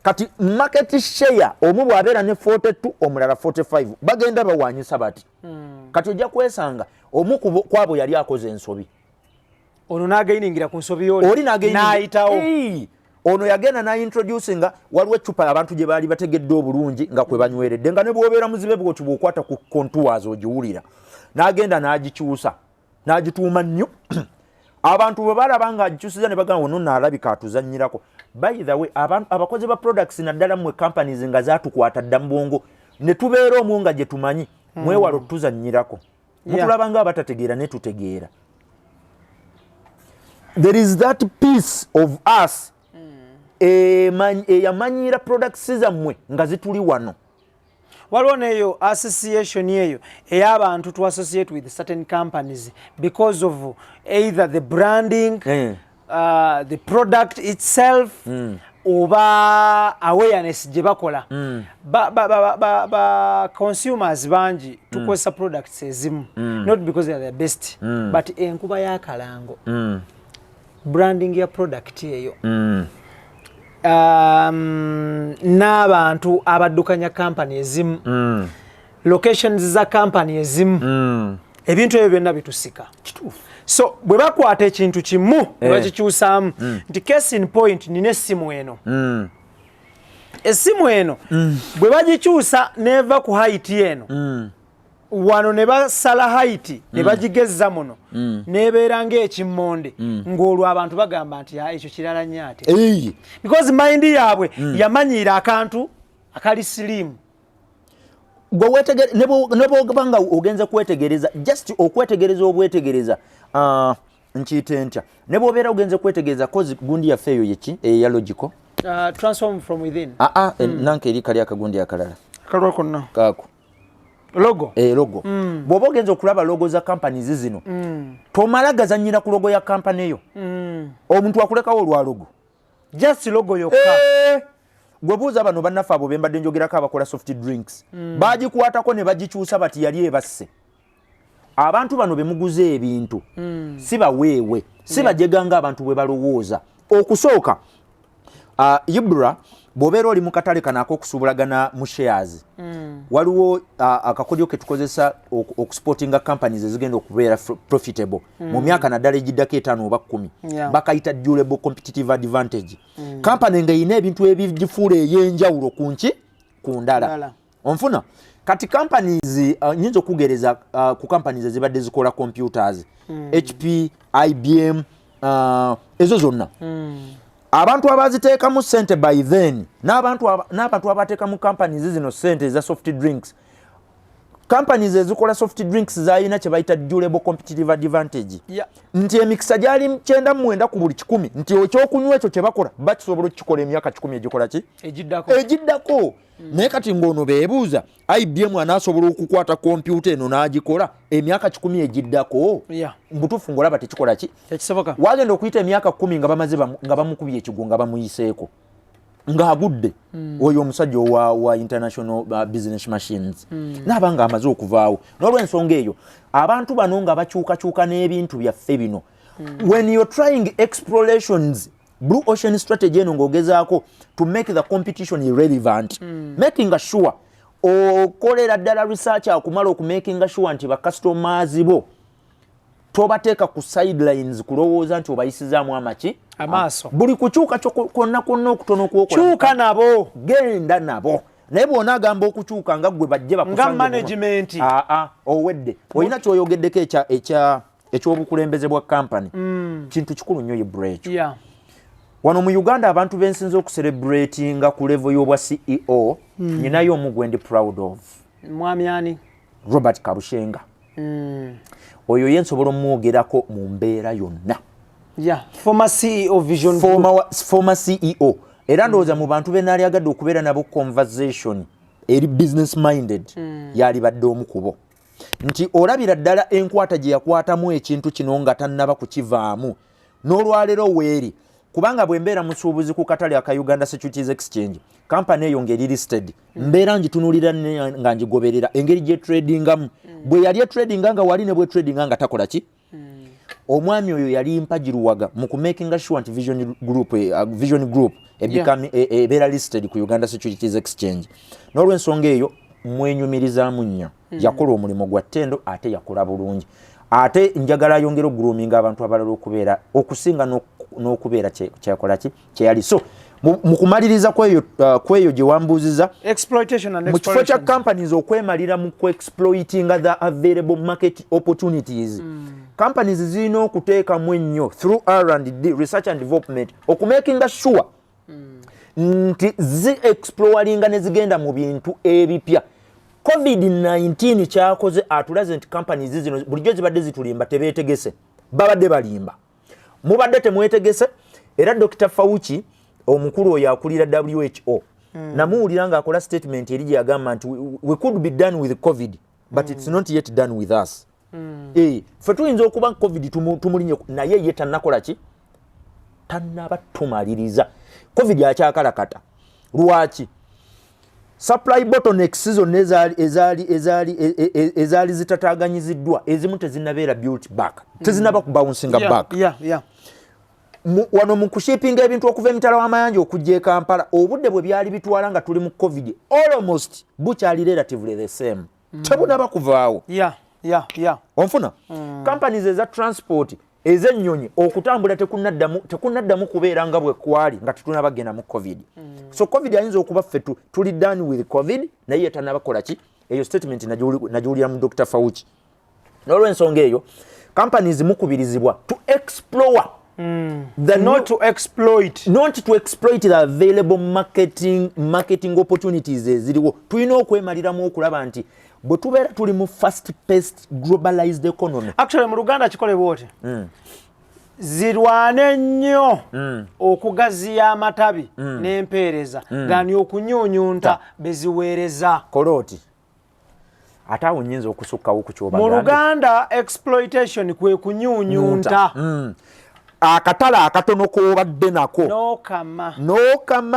kati market share omu bw'abeera ne 42 omulala 45 bagenda bawanyisa bati kati ojja kwesanga omu kwabo yali akoze ensobi ono n'againingira ku nsobi oli n'ayitawo ono yagenda n'introducinga waliwo eccupa abantu gye baali bategedde obulungi nga kwe banyweredde nga ne bw'obeera muzibe bw'oti bw'okwata ku contours ogiwulira n'agenda n'agikyusa n'agituuma nnyo abantu bwe balaba ng'agikyusiza ne bagamba ono n'alabika atuzannyirako by the way abakozi ba products naddala mmwe companies nga zaatukwata dda mu bwongo ne tubeera omwo nga gye tumanyi mwewalo tuzannyirako mutulaba nga abatategeera ne tutegeera there is that piece of us eyamanyira products zammwe nga zituli wano waliwo neyo association eyo ey'abantu to associate with certain companies because of either the branding the product itself oba awareness gye bakola ba consumers bangi tukozesa products ezimu not because they are the best but enkuba y'akalango branding ya product eyo n'abantu abaddukanya company ezimu locations za company ezimu ebintu ebyo byonna bitusika so bwe bakwata ekintu kimu ne bakikyusaamu nti case in point nina essimu eno essimu eno bwe bagikyusa neva ku height eno wano ne basala height ne bagigezza muno nebeera ng'ekimmonde ng'olwo abantu bagamba nti ekyo kirala nnyo ate because mind yaabwe yamanyiira akantu akali slim ne bw'ogamba ogenza kwetegereza just okwetegereza obwetegereza nkiyite ntya ne bw'obeera ogenza kwetegereza kozi gundi yaffe eyo yeki eya logical transform from within nanka eri kali akagundi akalala kalwa konna kaako logo logo bw'oba ogenza okulaba logo za companies zino tomala gazannyira ku logo ya company eyo omuntu akulekawo olwa logo just logo yokka gwe buuza bano bannaffe abo be mbadde njogerako abakola soft drinks bagikwatako ne bagikyusa bati yali ebasse abantu bano be muguze ebintu si baweewe si bajeganga abantu bwe balowooza okusooka Ibra bw'obeera oli mu katale kano ak'okusuubulagana mu shares waliwo akakodyo ke tukozesa okusportinga companies ezigenda okubeera profitable mu myaka naddala egiddako 5 oba 10 bakayita durable competitive advantage company nga erina ebintu ebigifuula ey'enjawulo ku ndala onfuna kati companies nyinza okugereza ku companies ezibadde zikola computers HP IBM ezo zonna abantu abaziteekamu sente by then n'abantu abateekamu companies zino sente za soft drinks companies ezikola soft drinks zalina kye bayita durable competitive advantage. Yeah. Nti emikisa gyali 9.9 ku buli 10 nti ekyokunywa ekyo kye bakola bakisobola okukikola emyaka 10 egikola ki egiddako. Naye kati ng'ono beebuuza IBM anaasobola okukwata kompyuta eno n'agikola emyaka 10 egiddako. Mbutuufu ng'olaba tekikola ki tekisoboka. Wagenda okuyita emyaka 10 nga bamaze nga bamukubye ekigo nga bamuyiseeko ng'agudde oyo omusajja wa international business machines n'abanga amaze okuvaawo. N'olw'ensonga eyo abantu bano nga bakyukakyuka n'ebintu byaffe bino when you're trying explorations blue ocean strategy eno ng'ogezaako to make the competition irrelevant making sure okolera ddala research akumala okumakinga sure nti bakastomers bo tobateeka ku sidelines kulowooza nti obayisizaamu amaaso buli kukyuka kwonna okutono okwokola kyuka nabo genda nabo naye bw'ona agamba okukyuka nga gwe bajje nga management owedde olina kyoyogeddeko ekyobukulembeze bwa company kintu kikulu nnyo yebreekyo. Wano mu Uganda abantu bensinze okucelebratinga ku level y'obwa CEO nyinayo omugwendi proud of mwami ani Robert Kabushenga. Oyo yensobola omwogerako mu mbeera yonna. Former CEO Vision former CEO era ndowooza mu bantu be naali agadde okubeera nabo conversation eri business minded yali badde omu kubo nti olabira ddala enkwata gye yakwatamu ekintu kino nga tannaba kukivaamu n'olwaleero weeri kubanga bwe mbeera musuubuzi ku katale aka Uganda Securities Exchange company eyo ngeri listed mbeera ngitunuulira nga ngigoberera engeri gye tradingamu bwe yali tradinga nga wali ne bwe tradinga nga takola ki omwami oyo yali mpagiruwaga mu kumakinga sure nti Vision Group ebeera listed ku Uganda Securities Exchange. N'olw'ensonga eyo mwenyumirizaamu nnyo yakola omulimu gwa ttendo ate yakola bulungi ate njagala ayongera okugroominga abantu abalala okubeera okusinga n'okubeera kyakola ki kyeyali. So mu kumaliriza kweyo gye wambuuziza mu kifo kya companies okwemalira mu kuexploitinga the available market opportunities companies zirina okuteekamu ennyo through R&D research and development okumakinga sure nti zi-exploringa ne zigenda mu bintu ebipya. COVID-19 kyakoze atulaze nti companies zino bulijjo zibadde zitulimba tebeetegese babadde balimba mubadde temwetegese era Dr. Fauci omukulu oyo akulira WHO namuwulira ng'akola statement eri gye yagamba nti we could be done with COVID but it's not yet done with us. Ffe tuyinza okuba COVID tumulinye naye ye tannakola ki tannaba tumaliriza COVID akyakalakata. Lwaki? Supply bottlenecks zonna ezaali zitataaganyiziddwa ezimu tezinnabeera built back tezinaba kubouncing back. Wano mu kushippinga ebintu okuva emitala w'amayanja okujja e Kampala obudde bwe byali bitwala nga tuli mu COVID almost bukyali relatively the same tebunaba kuvaawo. Onfuna companies eza transport ez'ennyonyi okutambula tekunaddamu kubeera nga bwe kwali nga tetunabagenda mu COVID. So COVID ayinza okuba ffe tuli done with COVID naye ye tannabakola ki eyo statement nagiwulira mu Dr. Fauci. N'olw'ensonga eyo companies mukubirizibwa to explore not to exploit the available marketing opportunities eziriwo. Tulina okwemaliramu okulaba nti bwe tubeera tuli mu fast paced globalized economy. Actually mu Luganda kikolebwa oti zirwane nnyo okugaziya amatabi n'empeereza gani okunyuunyunta beziweereza koloti ate awo nnyinza okusukkawo ku ky'obaganda. Mu Luganda exploitation kwe kunyuunyunta akatala akatono k'obadde nako n'okama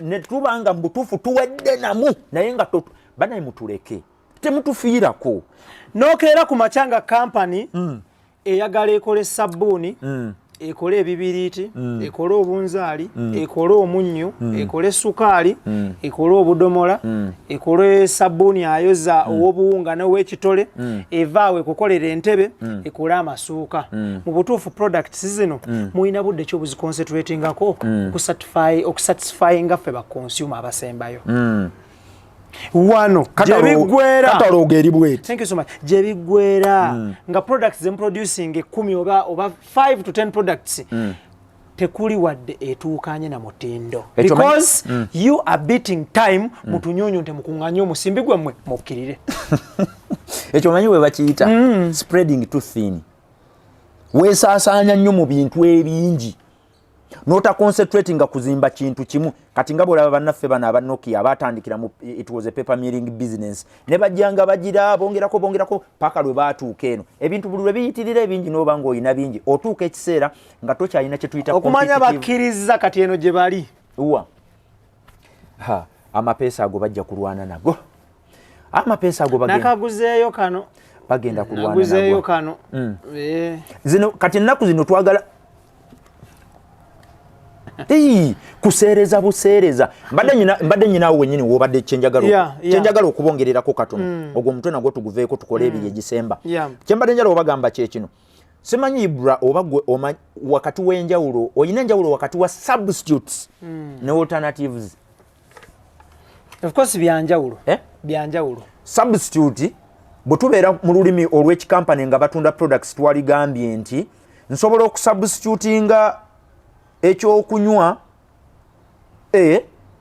ne tubanga mu butuufu tuwedde namu naye nga banaye mutuleke temutufiirako. N'okeera ku macanga company eyagala ekola essabbuuni ekola ebibiriiti ekola obunzaali ekola omunnyo ekola essukaali ekola obudomola ekola essabbuuni ayoza ow'obuwunga n'ow'ekitole evaawe kukolera entebe ekola amasuuka. Mu butuufu products zino mulina budde ki obuziconcentratingako okusatisfyinga ffe baconsumer abasembayo. Wano jebiggwera kataloga eri bweti. Thank you so much. Jebiggwera nga products them producing 10 oba 5 to 10 products tekuli wadde etuukanye na mutindo because you are beating time mutunyonyo nte mukunganya omusimbi gwammwe mukkirire ekyo manyi we bakiyita spreading too thin weesaasaanya nnyo mu bintu ebingi nota concentrating kuzimba kintu kimu kati nga bolaba bannaffe bana aba Nokia batandikira mu it was a paper milling business ne bajjanga bagira bongerako paka lwe batuuka eno ebintu buli lwe biyitirira ebingi n'obanga oyina bingi otuuka ekiseera nga tokyalina kye tuyita okumanya bakkiriza kati eno gye bali amapeesa ago bajja kulwana nago amapeesa ago nakaguzeeyo kano bagenda kulwana nago kano zino kati ennaku zino twagala kuseereza buseereza mbadde nyina wenyini wobadde kyenjagala okubongererako katono ogwo omutwe nagwo tuguveeko tukole ebiri egisemba kyembadde njala obagamba kyekino simanyi Ibra oba wakati w'enjawulo oyina enjawulo wakati wa substitutes ne alternatives of course byanjawulo substitute bwe tubeera mu lulimi olw'ekikampani nga batunda products twaligambye nti nsobola okusubstitutinga ekyokunywa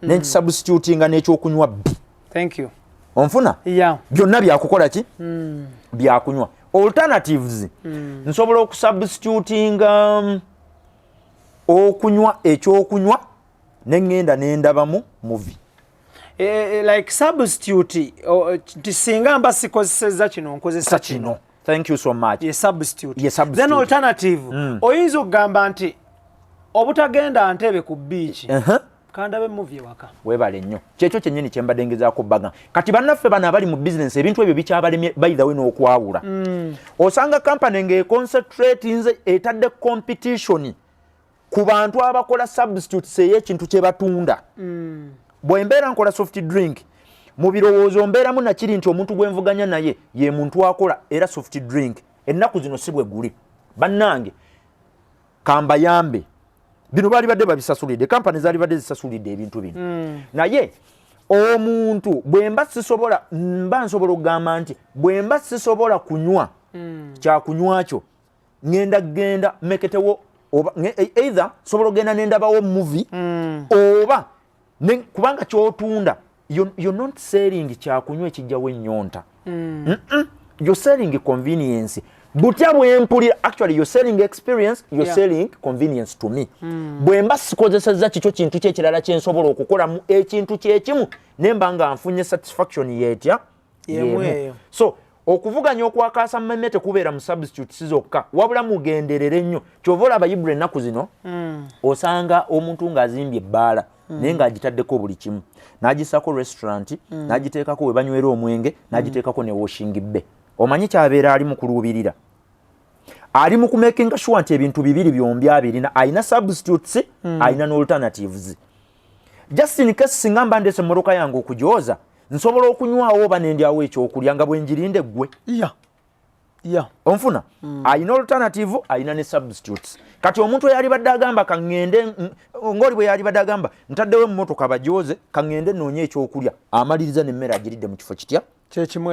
nekisubstitutinga n'ekyokunywa B. Thank you. Onfuna? Byonna byakukola ki? Byakunywa. Alternatives nsobola okusubstitutinga okunywa ekyokunywa n'engenda n'endabamu movie. Like substitute tisinga mba sikozeseza kino nkozesa kino. Thank you so much. Substitute. Then alternative oyinza okugamba nti obutagenda ntebe ku beach kandabe movie waka webale nnyo kyekyo kyennyini kyembadde ngezaako baga kati bannaffe bano abali mu business ebintu ebyo bikyabalemye by the way n'okwawula osanga company ng'econcentratinze etadde competition ku bantu abakola substitutes ey'ekintu kye batunda bwe mbeera nkola soft drink mu birowoozo mbeeramu nakiri nti omuntu gwe nvuganya naye ye muntu akola era soft drink ennaku zino si bwe guli bannange kambayambe bino bali badde babisasulidde company zali badde zisasulidde ebintu bino naye omuntu bwemba sisobola nsobola okugamba nti bwemba sisobola kunywa kyakunywa kyo ngenda meketewo oba either sobola ogenda nendabawo movie oba kubanga kyotunda you're not selling kyakunywa ekijjawo ennyonta you're selling convenience butya bwempulira actually you're selling experience, you're selling convenience to me. Bwemba sikozesezza kikyo kintu kyekirala kyensobola okukola mu ekintu kyekimu nemba nga nfunye satisfaction yetya yemu. So okuvuganya okwakaasa mmemmete kubeera mu substitutes zokka wabula mugenderere nnyo kyovola abayibuli ennaku zino osanga omuntu ng'azimbye ebbaala naye ng'agitaddeko buli kimu n'agisako restaurant n'agiteekako we banywera omwenge n'agiteekako ne washing bay. Omanyi kyabeera ali mu kuluubirira ali mu kumakinga sure nti ebintu bibiri byombi abirina ayina substitutes ayina n'alternatives. Just in case singa mba ndese mmoloka yange okujooza nsobola okunywawo oba nendyawo ekyokulya nga bwe njirinde ggwe. Onfuna ayina alternative ayina ne substitutes. Kati omuntu yali badde agamba kaŋŋende ng'oli bwe yali badde agamba ntaddewo emmotoka bajooze kaŋŋende noonye ekyokulya amaliriza n'emmere agiridde mu kifo kitya kyekimu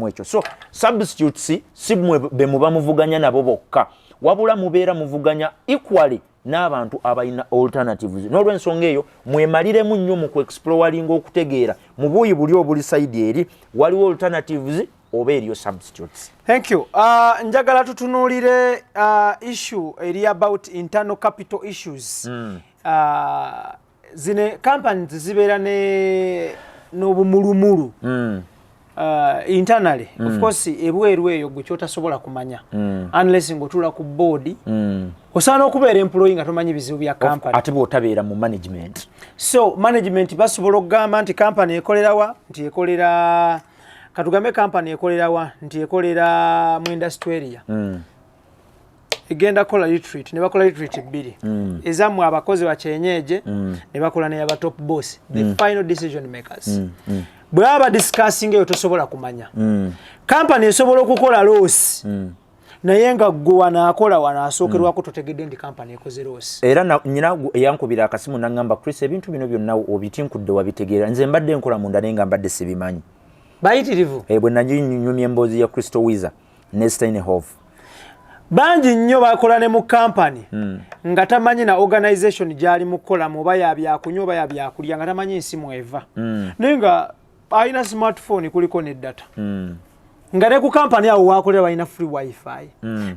ekyo. So substitutes si be muba muvuganya nabo bokka wabula mubeera muvuganya equally n'abantu abalina alternatives. N'olw'ensonga eyo mwemaliremu nnyo mu kuexploringa okutegeera mu buuyi buli obuli side eri waliwo alternatives oba eriyo substitutes. Thank you. Njagala tutunuulire issue eri about internal capital issues. Zine companies zibeera n'obumulumulu internally. Of course ebweru eyo gwe kyotasobola kumanya unless ng'otula ku board osaana okubeera employee nga tomanyi bizibu bya company ate bw'otabeera mu management. So management basobola okugamba nti company ekolerawa nti ekolera katugambe company ekolerawa nti ekolera mu industry area egenda kola retreat ne bakola retreat bbiri ezamu abakozi bakyenyeje ne bakola ne aba top boss the final decision makers bwe aba discussing eyo tosobola kumanya company esobola okukola loss naye nga gwe wanaakola wanaasokerwako totegedde nti company ekoze loss. Era nyina eyankubira akasimu nangamba Chris ebintu bino byonna obitinkudde wabitegeera nze mbadde nkola munda naye nga mbadde sibimanyi bayitirivu bwe nanyinyumya emboozi ya Crystal Wiza ne Steinhoff banji nnyo bakola ne mu company nga tamanyi na organization gyali mukola muba ya byakunywa oba ya byakulya nga tamanyi nsimu eva naye nga alina smartphone kuliko ne data nga ne ku company awo wakolera balina free wifi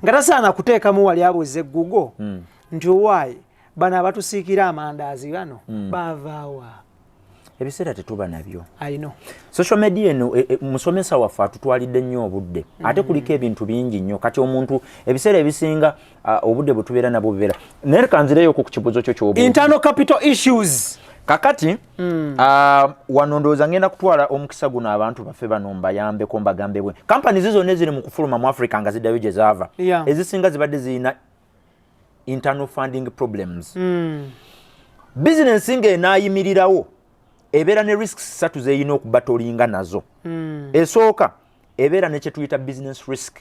nga tasaana kuteekamu wali abuuze Google nti owaayi bano abatusiikira amandaazi gano baavaawa ebiseera tetuba nabyo. I know. Social media eno musomesa waffe atutwalidde nnyo obudde ate kuliko ebintu bingi nnyo kati omuntu ebiseera ebisinga obudde bwe tubeera nabwo bubeera naye kanzireyo ku kibuuzo kyo ky'obudde internal capital issues kakati wano ndowooza ngenda kutwala omukisa guno abantu baffe bano mbayambeko mbagambe bwe companies zonna eziri mu kufuluma mu Africa nga ziddayo gye zaava ezisinga zibadde zirina internal funding problems business ng'enaayimirirawo ebeera ne risks ssatu zeyina okubatolinga nazo esooka ebeera ne kye tuyita business risk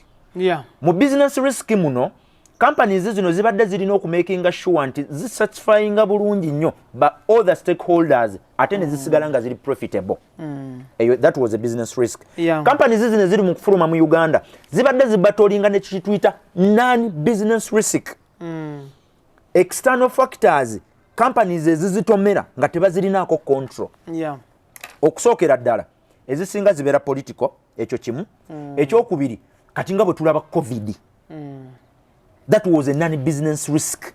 mu business risk muno companies zino zibadde zirina okumakinga sure nti zisatisfyinga bulungi nnyo by all the stakeholders ate ne zisigala nga ziri profitable that was a business risk companies zino ziri mu kufuluma mu Uganda zibadde zibatolinga ne kye tuyita non business risk external factors companies ezizitomera nga tebazirinaako control okusookera ddala ezisinga zibeera political ekyo kimu ekyokubiri kati nga bwe tulaba covid that was a non business risk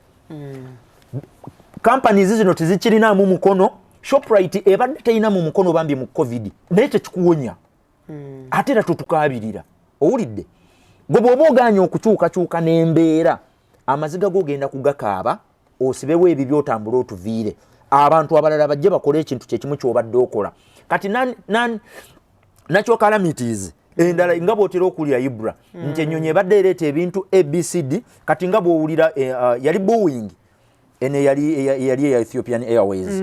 companies zino tezikirinamu mukono Shoprite ebadde teyinamu mukono bambi mu covid naye tekikuwonya ate era tutukabirira owulidde gwe bw'oba ogaanye okukyukakyuka n'embeera amaziga gogenda kugakaaba osibewo ebyo byotambula otuviire abantu abalala bajje bakole ekintu kyekimu kyobadde okola kati natural calamities endala nga bwotera okulya Ibra nti ennyonyi ebadde ereeta ebintu ABCD kati nga bwowulira yali Boeing ene yali eya Ethiopian Airways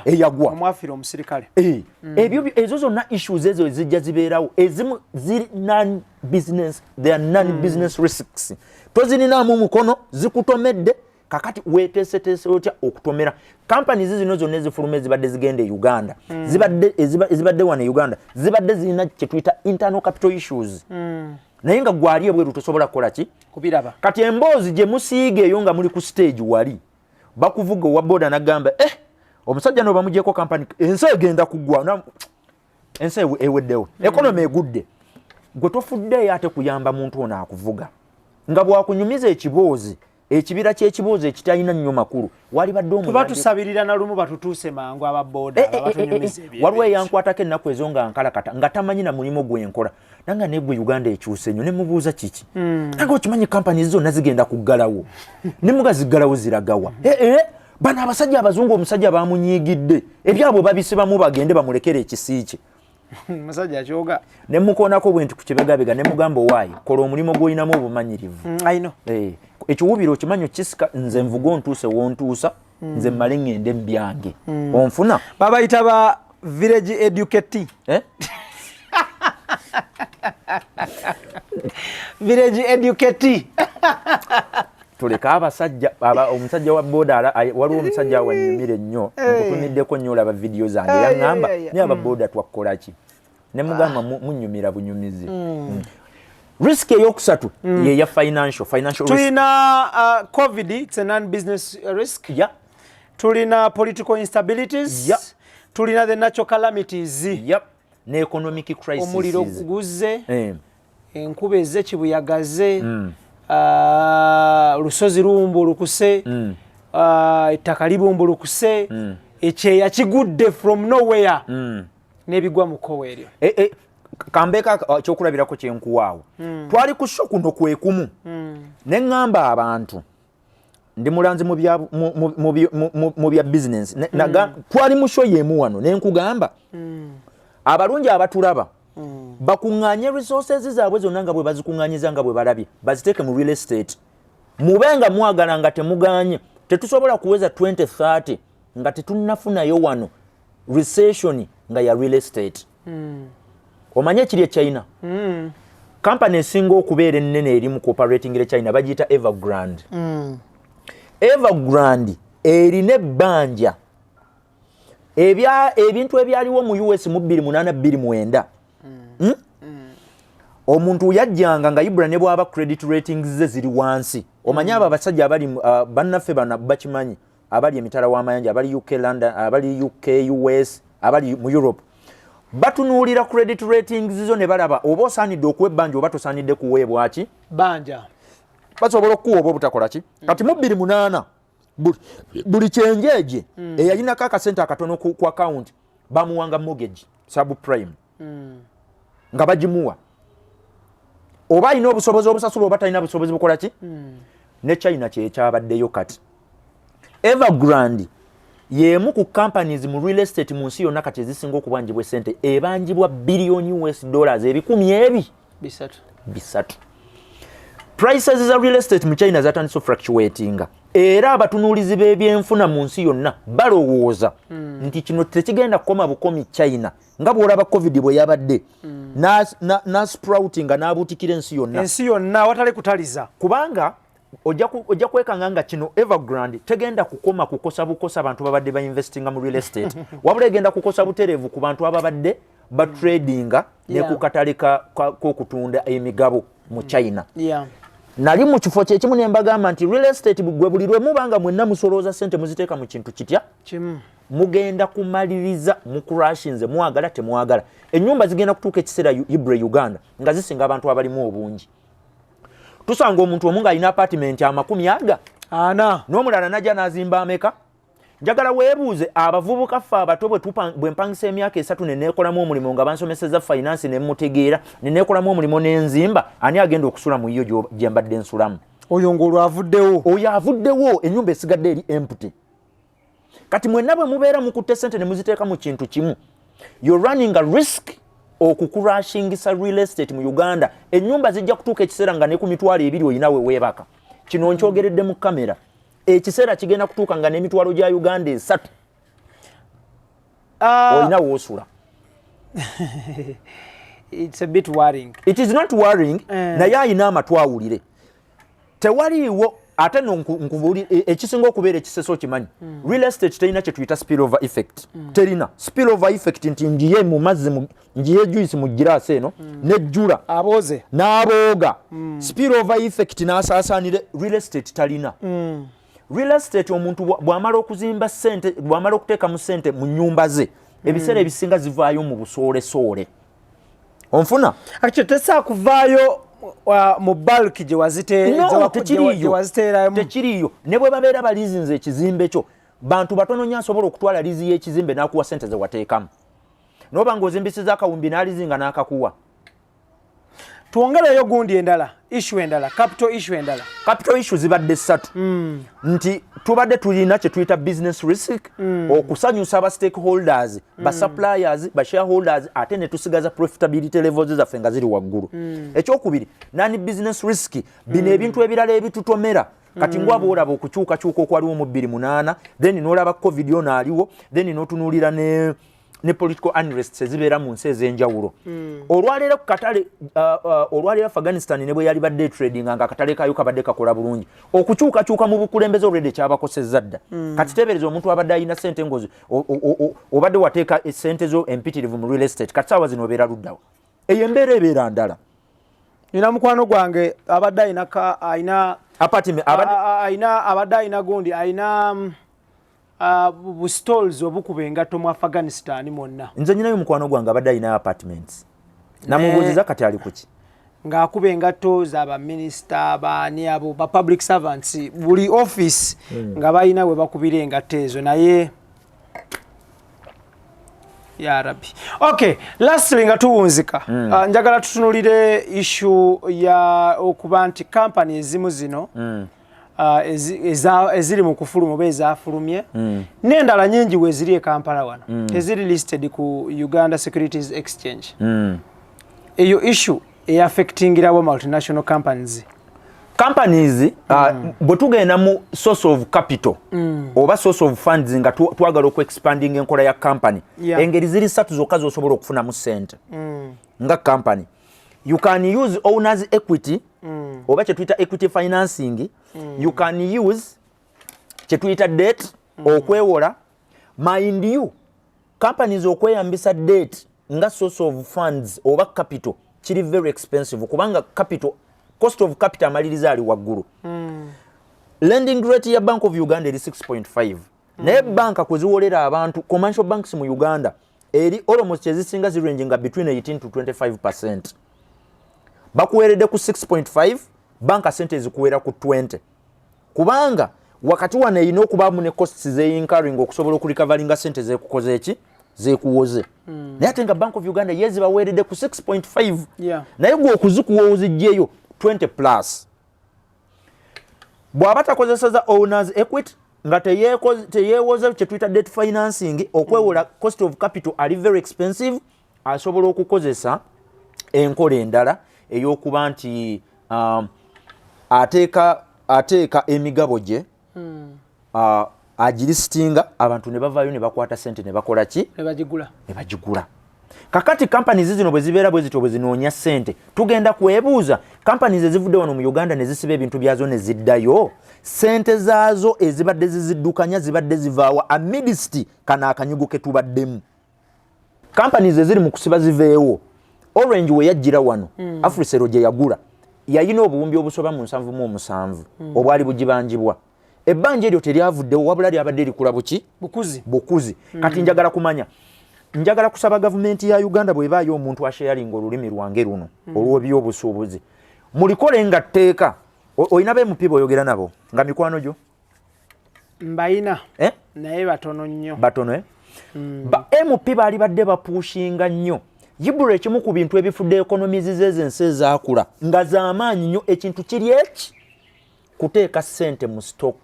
eyagwa omwafira omusirikale ebyo ezo zonna issues ezo ezijja zibeerawo ezimu ziri non business risks tozirinaamu mukono zikutomedde kakati weteeseteese otya okutomera companies zino zonna ezifuluma ezibadde zigenda e Uganda ezibadde wano e Uganda zibadde zirina kye tuyita internal capital issues naye nga gwali ebweru tosobola kukola ki kubiraba kati emboozi gye musiiga eyo nga muli ku stage wali bakuvuga owa boda nagamba omusajja no bamugyeko company ensi egenda kuggwa ensi eweddewo economy egudde gwe tofuddeyo ate kuyamba muntu ono akuvuga nga bwakunyumiza ekiboozi ekibira ky'ekiboozi ekitalina nnyo makulu wali badde omu tuba tusabirira na lumu batutuuse mangu ababooda abatunyumiza ebyo waliwo eyankwatako ennaku ezo nga nkalakata nga tamanyi na mulimu gwenkola nanga negwe Uganda ekyuse nnyo ne mubuuza kiki nanga okimanyi companies zonna zigenda kuggalawo ne muga ziggalawo ziragawa bano abasajja abazungu omusajja bamunyiigidde ebyabwe babisibamu bagende bamulekere ekisi kye musajja akyoga ne mukoonako bwenti ku kibegabega ne mugamba owaayi kola omulimu gw'olinamu obumanyirivu ekiwubiro okimanyi okisika nze nvuga ontuuse wontuusa nze mmale ŋŋende mu byange onfuna babayita ba village educate village educate tuleka abasajja omusajja wa boda waliwo omusajja wanyumire nnyo nkutumiddeko nnyo olaba vidiyo zange yaŋŋamba naye ababoda twakukola ki ne mugamba munyumira bunyumizi risk eyokusatu yeya financial risk tulina covid it's a non business risk tulina political instabilities tulina the natural calamities ne economic crisis omuliro guguze enkuba ezze kibuyagaze lusozi luwumbulukuse ettaka libumbulukuse ekyeya kigudde from nowhere n'ebigwa mu kkowa eryo kambeeka kyokulabirako kyenkuwaawo twali ku sho kuno kwekumu ne ŋŋamba abantu ndi mulanzi mu bya business twali mu sho yeemu wano ne nkugamba abalungi abatulaba bakuŋŋaanye resources zaabwe zonna nga bwe bazikuŋŋaanyiza nga bwe balabye baziteeke mu real estate mube nga mwagala nga temuganye tetusobola kuweza 2030 nga tetunnafunayo wano recession nga ya real estate omanye ekiri e China company esinga okubeera ennene eri mu cooperating e China bagiyita Evergrande Evergrande erina ebbanja ebintu ebyaliwo mu US mu 2829 omuntu yajjanga nga Ibra ne bwaba credit ratings ze ziri wansi omanya aba basajja abali bannaffe bana bakimanyi abali emitala w'amayanja abali UK London abali UK US abali mu Europe batunuulira credit ratings zo ne balaba oba osaanidde okuwa ebbanja oba tosaanidde kuweebwa ki banja basobola okuwa oba obutakola ki kati mu 28 buli kyenjeje eyalinako akasente akatono ku account bamuwanga mortgage subprime nga bagimuwa oba alina obusobozi obusasula oba talina busobozi bukola ki ne China kyekyabaddeyo kati Evergrande yemu ku companies mu real estate mu nsi yonna kati ezisinga okubanjibwa esente ebanjibwa billion US dollars ebikumi ebi bisatu prices za real estate mu China zatandise fluctuating era abatunuulizi b'ebyenfuna mu nsi yonna balowooza nti kino tekigenda kukoma bukomi China nga bw'olaba covid bwe yabadde na sprouting n'abuutikira ensi yonna watale kutaliza kubanga ojja kwekanga nga kino Evergrande tegenda kukoma kukosa bukosa abantu babadde bainvestinga mu real estate wabula egenda kukosa butereevu ku bantu ababadde batradinga ne ku katale k'okutunda emigabo mu China nali mu kifo kyekimu ne mbagamba nti real estate gwe buli lwe mubanga mwenna musolooza sente muziteeka mu kintu kitya mugenda kumaliriza mu crashinze mwagala temwagala ennyumba zigenda kutuuka ekiseera Ibra Uganda nga zisinga abantu abalimu obungi tusanga omuntu omu ng'alina apartment amakumi aga n'omulala najja n'azimba ameka njagala weebuuze abavubuka ffe abato bwe mpangisa emyaka 3 ne neekolamu omulimu nga bansomeseza finance ne mutegeera ne neekolamu omulimu n'enzimba ani agenda okusula mu yo gye mbadde nsulamu oyo ng'olwavuddewo oyo avuddewo ennyumba esigadde eri empty kati mwenna bwe mubeera mukutte sente ne muziteeka mu kintu kimu you're running a risk okukurashingisa real estate mu Uganda ennyumba zijja kutuuka ekiseera nga ne ku mitwalo 2 oyinawe weebaka kino nkyogeredde mu kamera ekiseera kigenda kutuuka nga n'emitwalo gya Uganda 3 oyina woosula it's a bit worrying it is not worrying naye ayina amatwawulire tewaliiwo ate nkubuli ekisinga okubeera ekiseso kimanyi real estate terina kye tuyita spillover effect terina spillover effect nti njiye mu mazzi njiye juice mu giraasi eno nejjula abooze n'abooga spillover effect n'asaasaanire real estate talina real estate omuntu bw'amala okuzimba ssente bw'amala okuteekamu ssente mu nnyumba ze ebiseera ebisinga zivaayo mu busoole onfuna akyo tesa kuvaayo mu bulk gye waziteeramu tekiriyo ne bwe babeera balizinze ekizimbe kyo bantu batono nnyo asobola okutwala lizi y'ekizimbe n'akuwa ssente ze wateekamu n'oba ng'ozimbisiza akawumbi n'alizinga n'akakuwa twongereyo gundi endala issue endala capital issue zibadde 3 nti tubadde tulina kye tuyita business risk okusanyusa aba stakeholders ba suppliers ba shareholders ate ne tusigaza profitability levels zaffe nga ziri waggulu ekyokubiri nani business risk bino ebintu ebirala ebitutomera kati ngwabo olaba okukyukakyuka okwaliwo mu 28 then n'olaba covid yona aliwo then n'otunuulira ne political unrest ezibeera mu nsi ez'enjawulo olwaleero ku katale olwaleero Afghanistan ne bwe yali badde trading nga akatale kayo kabadde kakola bulungi okukyukakyuka mu bukulembeze olwedde kyabakosezza dda kati teebereza omuntu abadde alina ssente ngozi obadde wateeka ssente zo empitirivu mu real estate kati saawa zino obeera luddawa eyo embeera ebeera ndala nina mukwano gwange abadde ayina gundi ayina bu stalls obukuba engatto mu Afghanistan mwonna nze nyinayo mukwano gwange abadde alina apartments namubuuziza kati ali kuki ng'akuba engatto z'abaminisita baani abo ba public servants buli office nga balina we bakubira engatto ezo naye ya rabbi okay lastly nga tuwunzika njagala tutunulire issue ya okuba nti company ezimu zino eziri mu kufuluma oba ezafulumye n'endala nyingi we ziri e Kampala wano eziri listed ku Uganda Securities Exchange eyo issue affectingirawo multinational companies bwe tugenda mu source of capital oba source of funds nga twagala expanding enkola ya company engeri ziri 3 zokka zosobola okufunamu ssente nga company you can use owners equity oba kye tuyita equity financing you can use kye tuyita debt okwewola mind you companies okweyambisa debt nga source of funds oba capital kiri very expensive kubanga cost of capital amaliriza ali waggulu. Lending rate ya Bank of Uganda eri 6.5. Naye banka kuziwolera abantu commercial banks mu Uganda eri almost ezisinga zirenjinga between 18 to 25%. Bakuweredde ku 6.5, banka sente zikuwera ku 20. Kubanga wakati wana ino okubamu ne costs ze incurring okusobola okurecoveringga sente ze kukoze eki zekuwoze. Naye ate nga Bank of Uganda yezi baweredde ku 6.5. Yeah. Naye gwe okuzikuwa ozijjeyo 20 plus. Bw'aba takozesa za owners equity nga teyeewoza kye tuyita debt financing okwewola cost of capital ali very expensive, asobola okukozesa enkola endala ey'okuba nti ateeka emigabo gye agilistinga abantu ne bavaayo ne bakwata sente ne bakola ki? Ne bagigula. Kakati companies zino bwe zibeera bwe zito bwe zinoonya sente tugenda kwebuuza companies ezivudde wano mu Uganda ne zisiba ebintu byazo ne ziddayo sente zaazo ezibadde ziziddukanya zibadde zivaawa amidst kana akanyugu ke tubaddemu. Companies eziri mu kusiba ziveewo Orange we yajjira wano Africell gye yagula yayina obuwumbi obusoba mu 7.7 obwali bugibanjibwa. Ebbanja eryo teryavuddewo wabula lyabadde likula bukuzi. Kati njagala kusaba gavumenti ya Uganda bwe baayo omuntu asharing olulimi lwange luno olw'ebyobusuubuzi mulikole nga tteeka oyina bemupi boyogera nabo nga mikwano gyo mbayina naye batono nnyo ba MP baali badde bapuushinga nnyo Ibura ekimu ku bintu ebifudde economies z'ensi ezaakula nga z'amaanyi nnyo ekintu kiri eki kuteeka ssente mu stock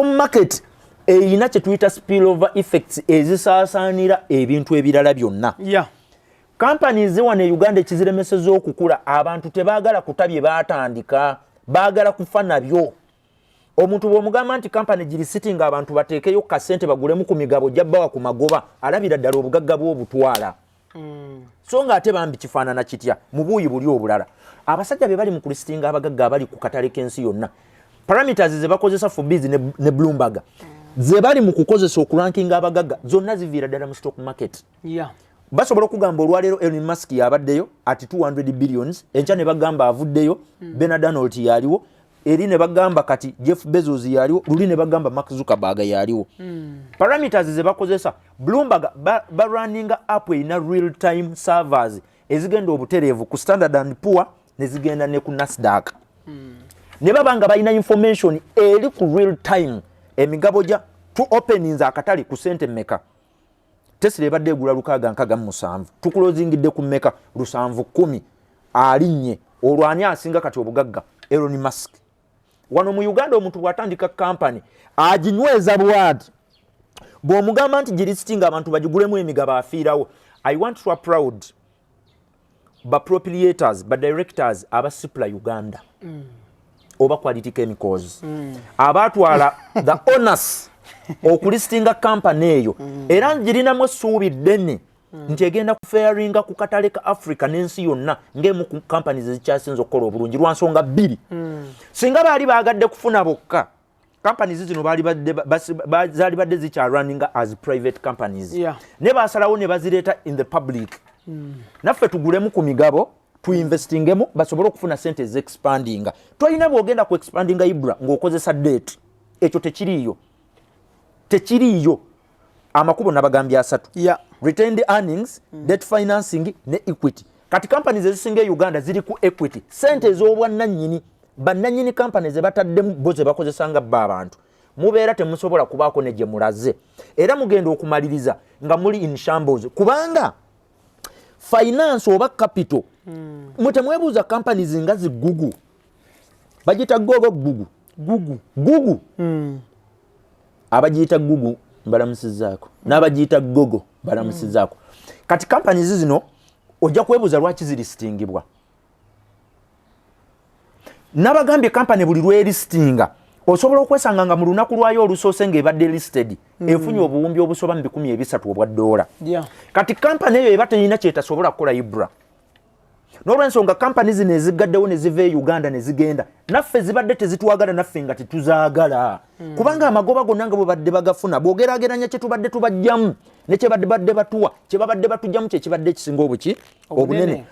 market eyina kye tuyita spillover effects ezisaasaanira ebintu ebirala byonna. Companies wano e Uganda ekiziremeseza okukula abantu tebaagala kutabye baatandika baagala kufa nabyo. Omuntu bw'omugamba nti company giri sitting abantu bateekeyo kasente bagulemu ku migabo jabbawa ku magoba alabira ddala obugagga bw'obutwala. So nga ate bambi kifaanana kitya mu buuyi buli obulala. Abasajja be bali mu kulistinga abagagga abali ku katale k'ensi yonna. Parameters ze bakozesa Forbes ne Bloomberg ze bali mu kukozesa okurankinga abagagga zonna ziviira ddala mu stock market. Basobola okugamba olwaleero Elon Musk yabaddeyo ati 200 billions enkya ne bagamba avuddeyo Bernard Arnault yaliwo eri ne bagamba kati Jeff Bezos yaliwo luli ne bagamba Mark Zuckerberg yaliwo. Parameters ze bakozesa Bloomberg running up ina real time servers ezigenda obutereevu ku Standard & Poor ne zigenda ne ku Nasdaq. Ne babanga balina information eri ku real time emigabo gya tu openings akatali ku sente meka. Tesla ebadde egula 697 tukulozingidde ku meka 710 alinnye olwani asinga kati obugagga Elon Musk. Wano mu Uganda omuntu bw'atandika company aginyweza bwati bw'omugamba nti giristinga abantu bagigulemu emigabo afiirawo. I want to applaud ba proprietors ba directors aba Supra Uganda oba Quality Chemicals abatwala the owners okulistinga company eyo era girinamu essuubi ddene nti egenda kufearinga ku katale ka Africa n'ensi yonna ng'emu ku companies ezikyasinze okukola obulungi lwa nsonga bbiri. Singa baali baagadde kufuna bokka companies zino zaali badde zikyarunninga as private companies. Ne baasalawo ne bazireeta in the public. Naffe tugulemu ku migabo tuinvestingemu basobole okufuna sente ez'expandinga. Tolina bw'ogenda ku expandinga Ibra ng'okozesa debt. Ekyo tekiriyo. Amakubo nabagambye asatu. Retained earnings, debt financing ne equity. Kati companies ezisinga Uganda ziri ku equity. Sente ez'obwannannyini bannannyini companies ebataddemu bo ze bakozesanga bba abantu. Mubeera temusobola kubaako ne gye mulaze. Era mugenda okumaliriza nga muli in shambles. Kubanga finance oba capital mutemwebuuza companies nga zi Google bagita Google abagiyita Google balamusizaako n'abagiyita Google balamusizaako. Kati companies zino ojja kwebuuza lwaki zilistingibwa. Nabagambye company buli lwelistinga osobola okwesanga nga mu lunaku lwayo olusoose ng'ebadde listed efunye obuwumbi obusoba mu 130 obwa $. Kati company eyo eba terina kyetasobola kukola Ibra. n'olwensonga companies zino ezigaddewo ne ziva e Uganda ne zigenda naffe zibadde tezitwagala naffe nga tetuzaagala kubanga amagoba gonna nga bwe badde bagafuna bw'ogeraageranya kye tubadde tubajjamu ne kye badde batuwa kye babadde batujjamu kye kibadde ekisinga obunene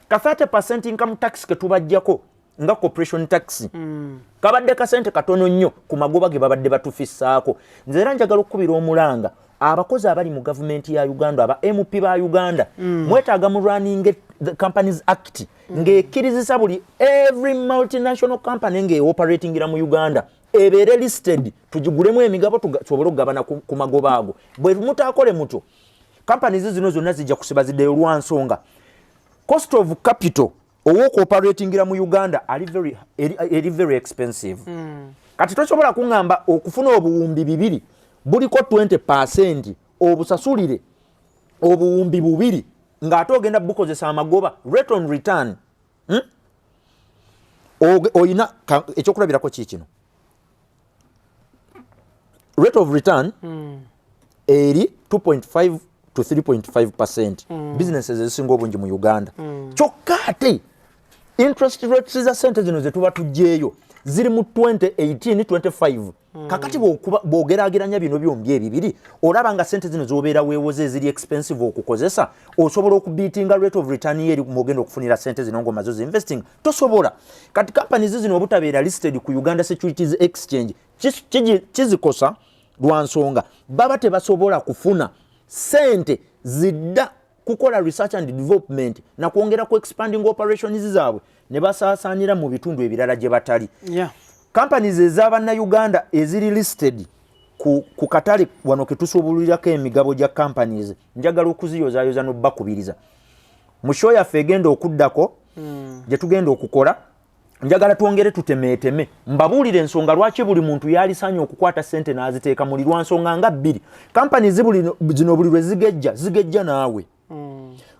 ka 30% income tax ke tubajjako nga corporation tax kabadde kasente katono nnyo ku magoba ge babadde batufissaako nze era njagala okukubira omulanga abakozi abali mu government ya Uganda aba MP ba Uganda mwetaaga mu running the Companies Act ng'ekkirizisa buli every multinational company ng'eoperatingira mu Uganda ebeere listed tugigulemu emigabo tusobole okugabana ku magoba ago bwe mutaakole muto companies zino zonna zijja kusiba ziddeyo lwansonga cost of capital ow'okuoperatingira mu Uganda eri very expensive kati tosobola kuŋŋamba okufuna obuwumbi 2 buliko 20% obusasulire obuwumbi 2 ng'ate ogenda bukozesa amagoba rate on return oyina ekyokulabirako kino rate of return eri 2.5 to 3.5% businesses ezisinga obungi mu Uganda kyokka ate interest rates za sente zino ze tuba tujjeeyo ziri mu 2018-25 kakati bw'ogeraageranya bino byombi ebibiri olaba nga sente zino z'obeera weewoze eziri expensive okukozesa osobola okubiitinga rate of return yeri mwogenda okufunira sente zino ng'omaze zinvesting tosobola kati companies zino obutabeera listed ku Uganda Securities Exchange kizikosa lwansonga baba tebasobola kufuna sente zidda kukola research and development na kwongera ku expanding operations zaabwe ne basaasaanira mu bitundu ebirala gye batali companies ez'abanna Uganda eziri listed ku katale wano ke tusobulirako emigabo gya companies njagala okuziyozaayoza n'obbakubiriza mu show yaffe egenda okuddako gye tugenda okukola njagala twongere tutemeeteme mbabuulire ensonga lwaki buli muntu yalisaanye okukwata sente n'aziteeka muli lwansonga nga 2 companies zino buli lwe zigejja naawe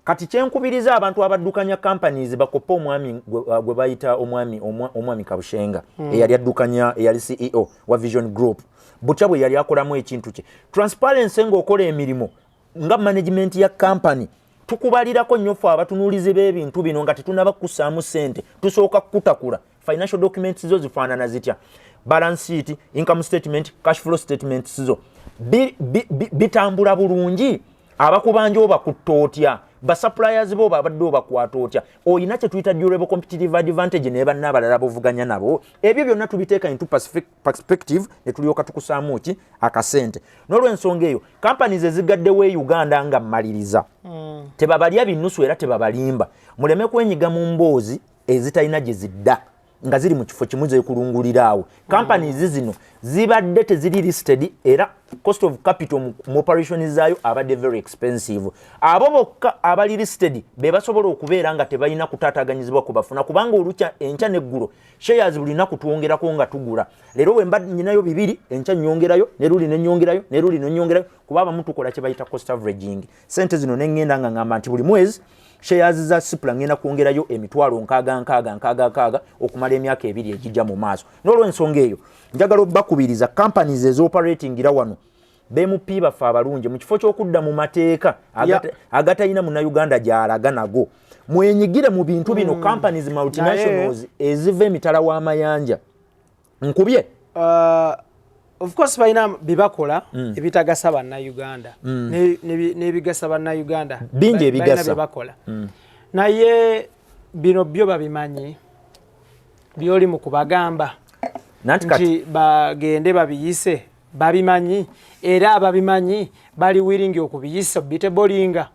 kati kyenkubiriza abantu abaddukanya companies bakopa omwami gwe bayita omwami Kabushenga eyali addukanya eyali CEO wa Vision Group butya bwe yali akolamu ekintu kye transparency ng'okola emirimu nga management ya company tukubalirako nnyo ffe abatunuulizi b'ebintu bino nga tetunaba kussaamu sente tusooka kukutakula financial documents zo zifaanana zitya balance sheet income statement cash flow statements zo bitambula bulungi abakubanja obakutta otya basuppliers bo babadde obakwata otya oyina kye tuyita durable competitive advantage ne banna abalala bovuganya nabo ebyo byonna tubiteeka into perspective ne tulyoka tukusaamu ki akasente n'olwensonga eyo companies ezigaddewo e Uganda nga mmaliriza tebabalya binnusu era tebabalimba muleme kwenyiga mu mboozi ezitalina gye zidda nga ziri mu kifo kimu zeekulunguliraawo companies zino zibadde teziri listed era cost of capital mu operations zaayo abadde very expensive abo bokka abali listed be basobola okubeera nga tebalina kutaataganyizibwa kubafuna kubanga olukya enkya n'eggulo shares bulina kutwongerako nga tugula leero we mba nyinayo 2 enkya nnyongerayo ne luli ne nnyongerayo ne luli ne nnyongerayo kuba abamu tukola kye bayita cost averaging sente zino ne ngenda nga ngamba nti buli mwezi shares za Cipla ngenda kwongerayo emitwalo nkaaga okumala emyaka 2 egijja mu maaso n'olwensonga eyo njagala obbakubiriza companies ez'operatingira wano BMP bafa abalungi mu kifo ky'okudda mu mateeka agatalina munnayuganda gy'alaga nago mwenyigire mu bintu bino companies multinationals eziva emitala w'amayanja nkubye of course bayina bibakola ebitagasa bannayuganda n'ebigasa bannayuganda bingi ebigasa bibakola naye bino byo babimanyi byoli mu kubagamba nti bagende babiyise babimanyi era ababimanyi bali willing okubiyisa bite bolinga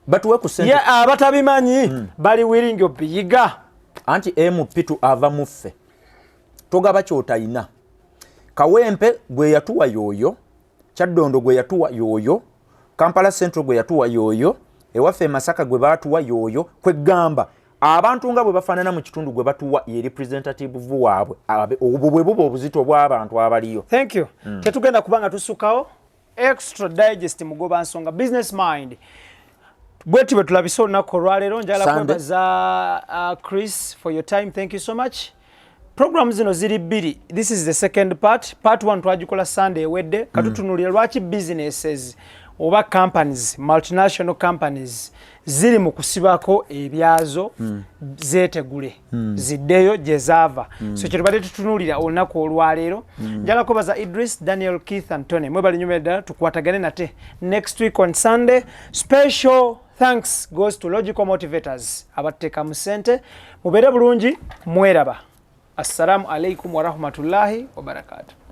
batuwe ku sente abatabimanyi bali willing obiyiga anti MP2 ava muffe togaba kyotayina Kawempe gwe yatuwa yoyo Kyaddondo gwe yatuwa yoyo Kampala Central gwe yatuwa yoyo ewaffe Masaka gwe batuwa yoyo kwegamba abantu nga bwe bafaanana mu kitundu gwe batuwa ye representative waabwe obwo bwe buba obuzito bw'abantu abaliyo. Thank you. Tetugenda kubanga tusukawo extra digest mugoba nsonga business mind bweti bwe tulabiso olunaku olwaleero njagala kwebaza Chris for your time. Thank you so much. Program zino ziri bbiri. This is the second part. Part 1 twagikola Sunday ewedde. Katutunulira lwaki businesses oba companies, multinational companies ziri mu kusibako ebyazo zetegule ziddeyo gye zaava. So kye tubadde tutunulira olunaku olwaleero. Njala kubaza Idris, Daniel, Keith and Tony. Mwebali nnyo ddala tukwatagane nate next week on Sunday. Special thanks goes to Logical Motivators abateekamu ssente. Mubeere bulungi, mweraba. Assalamu alaikum wa rahmatullahi wa barakatuh.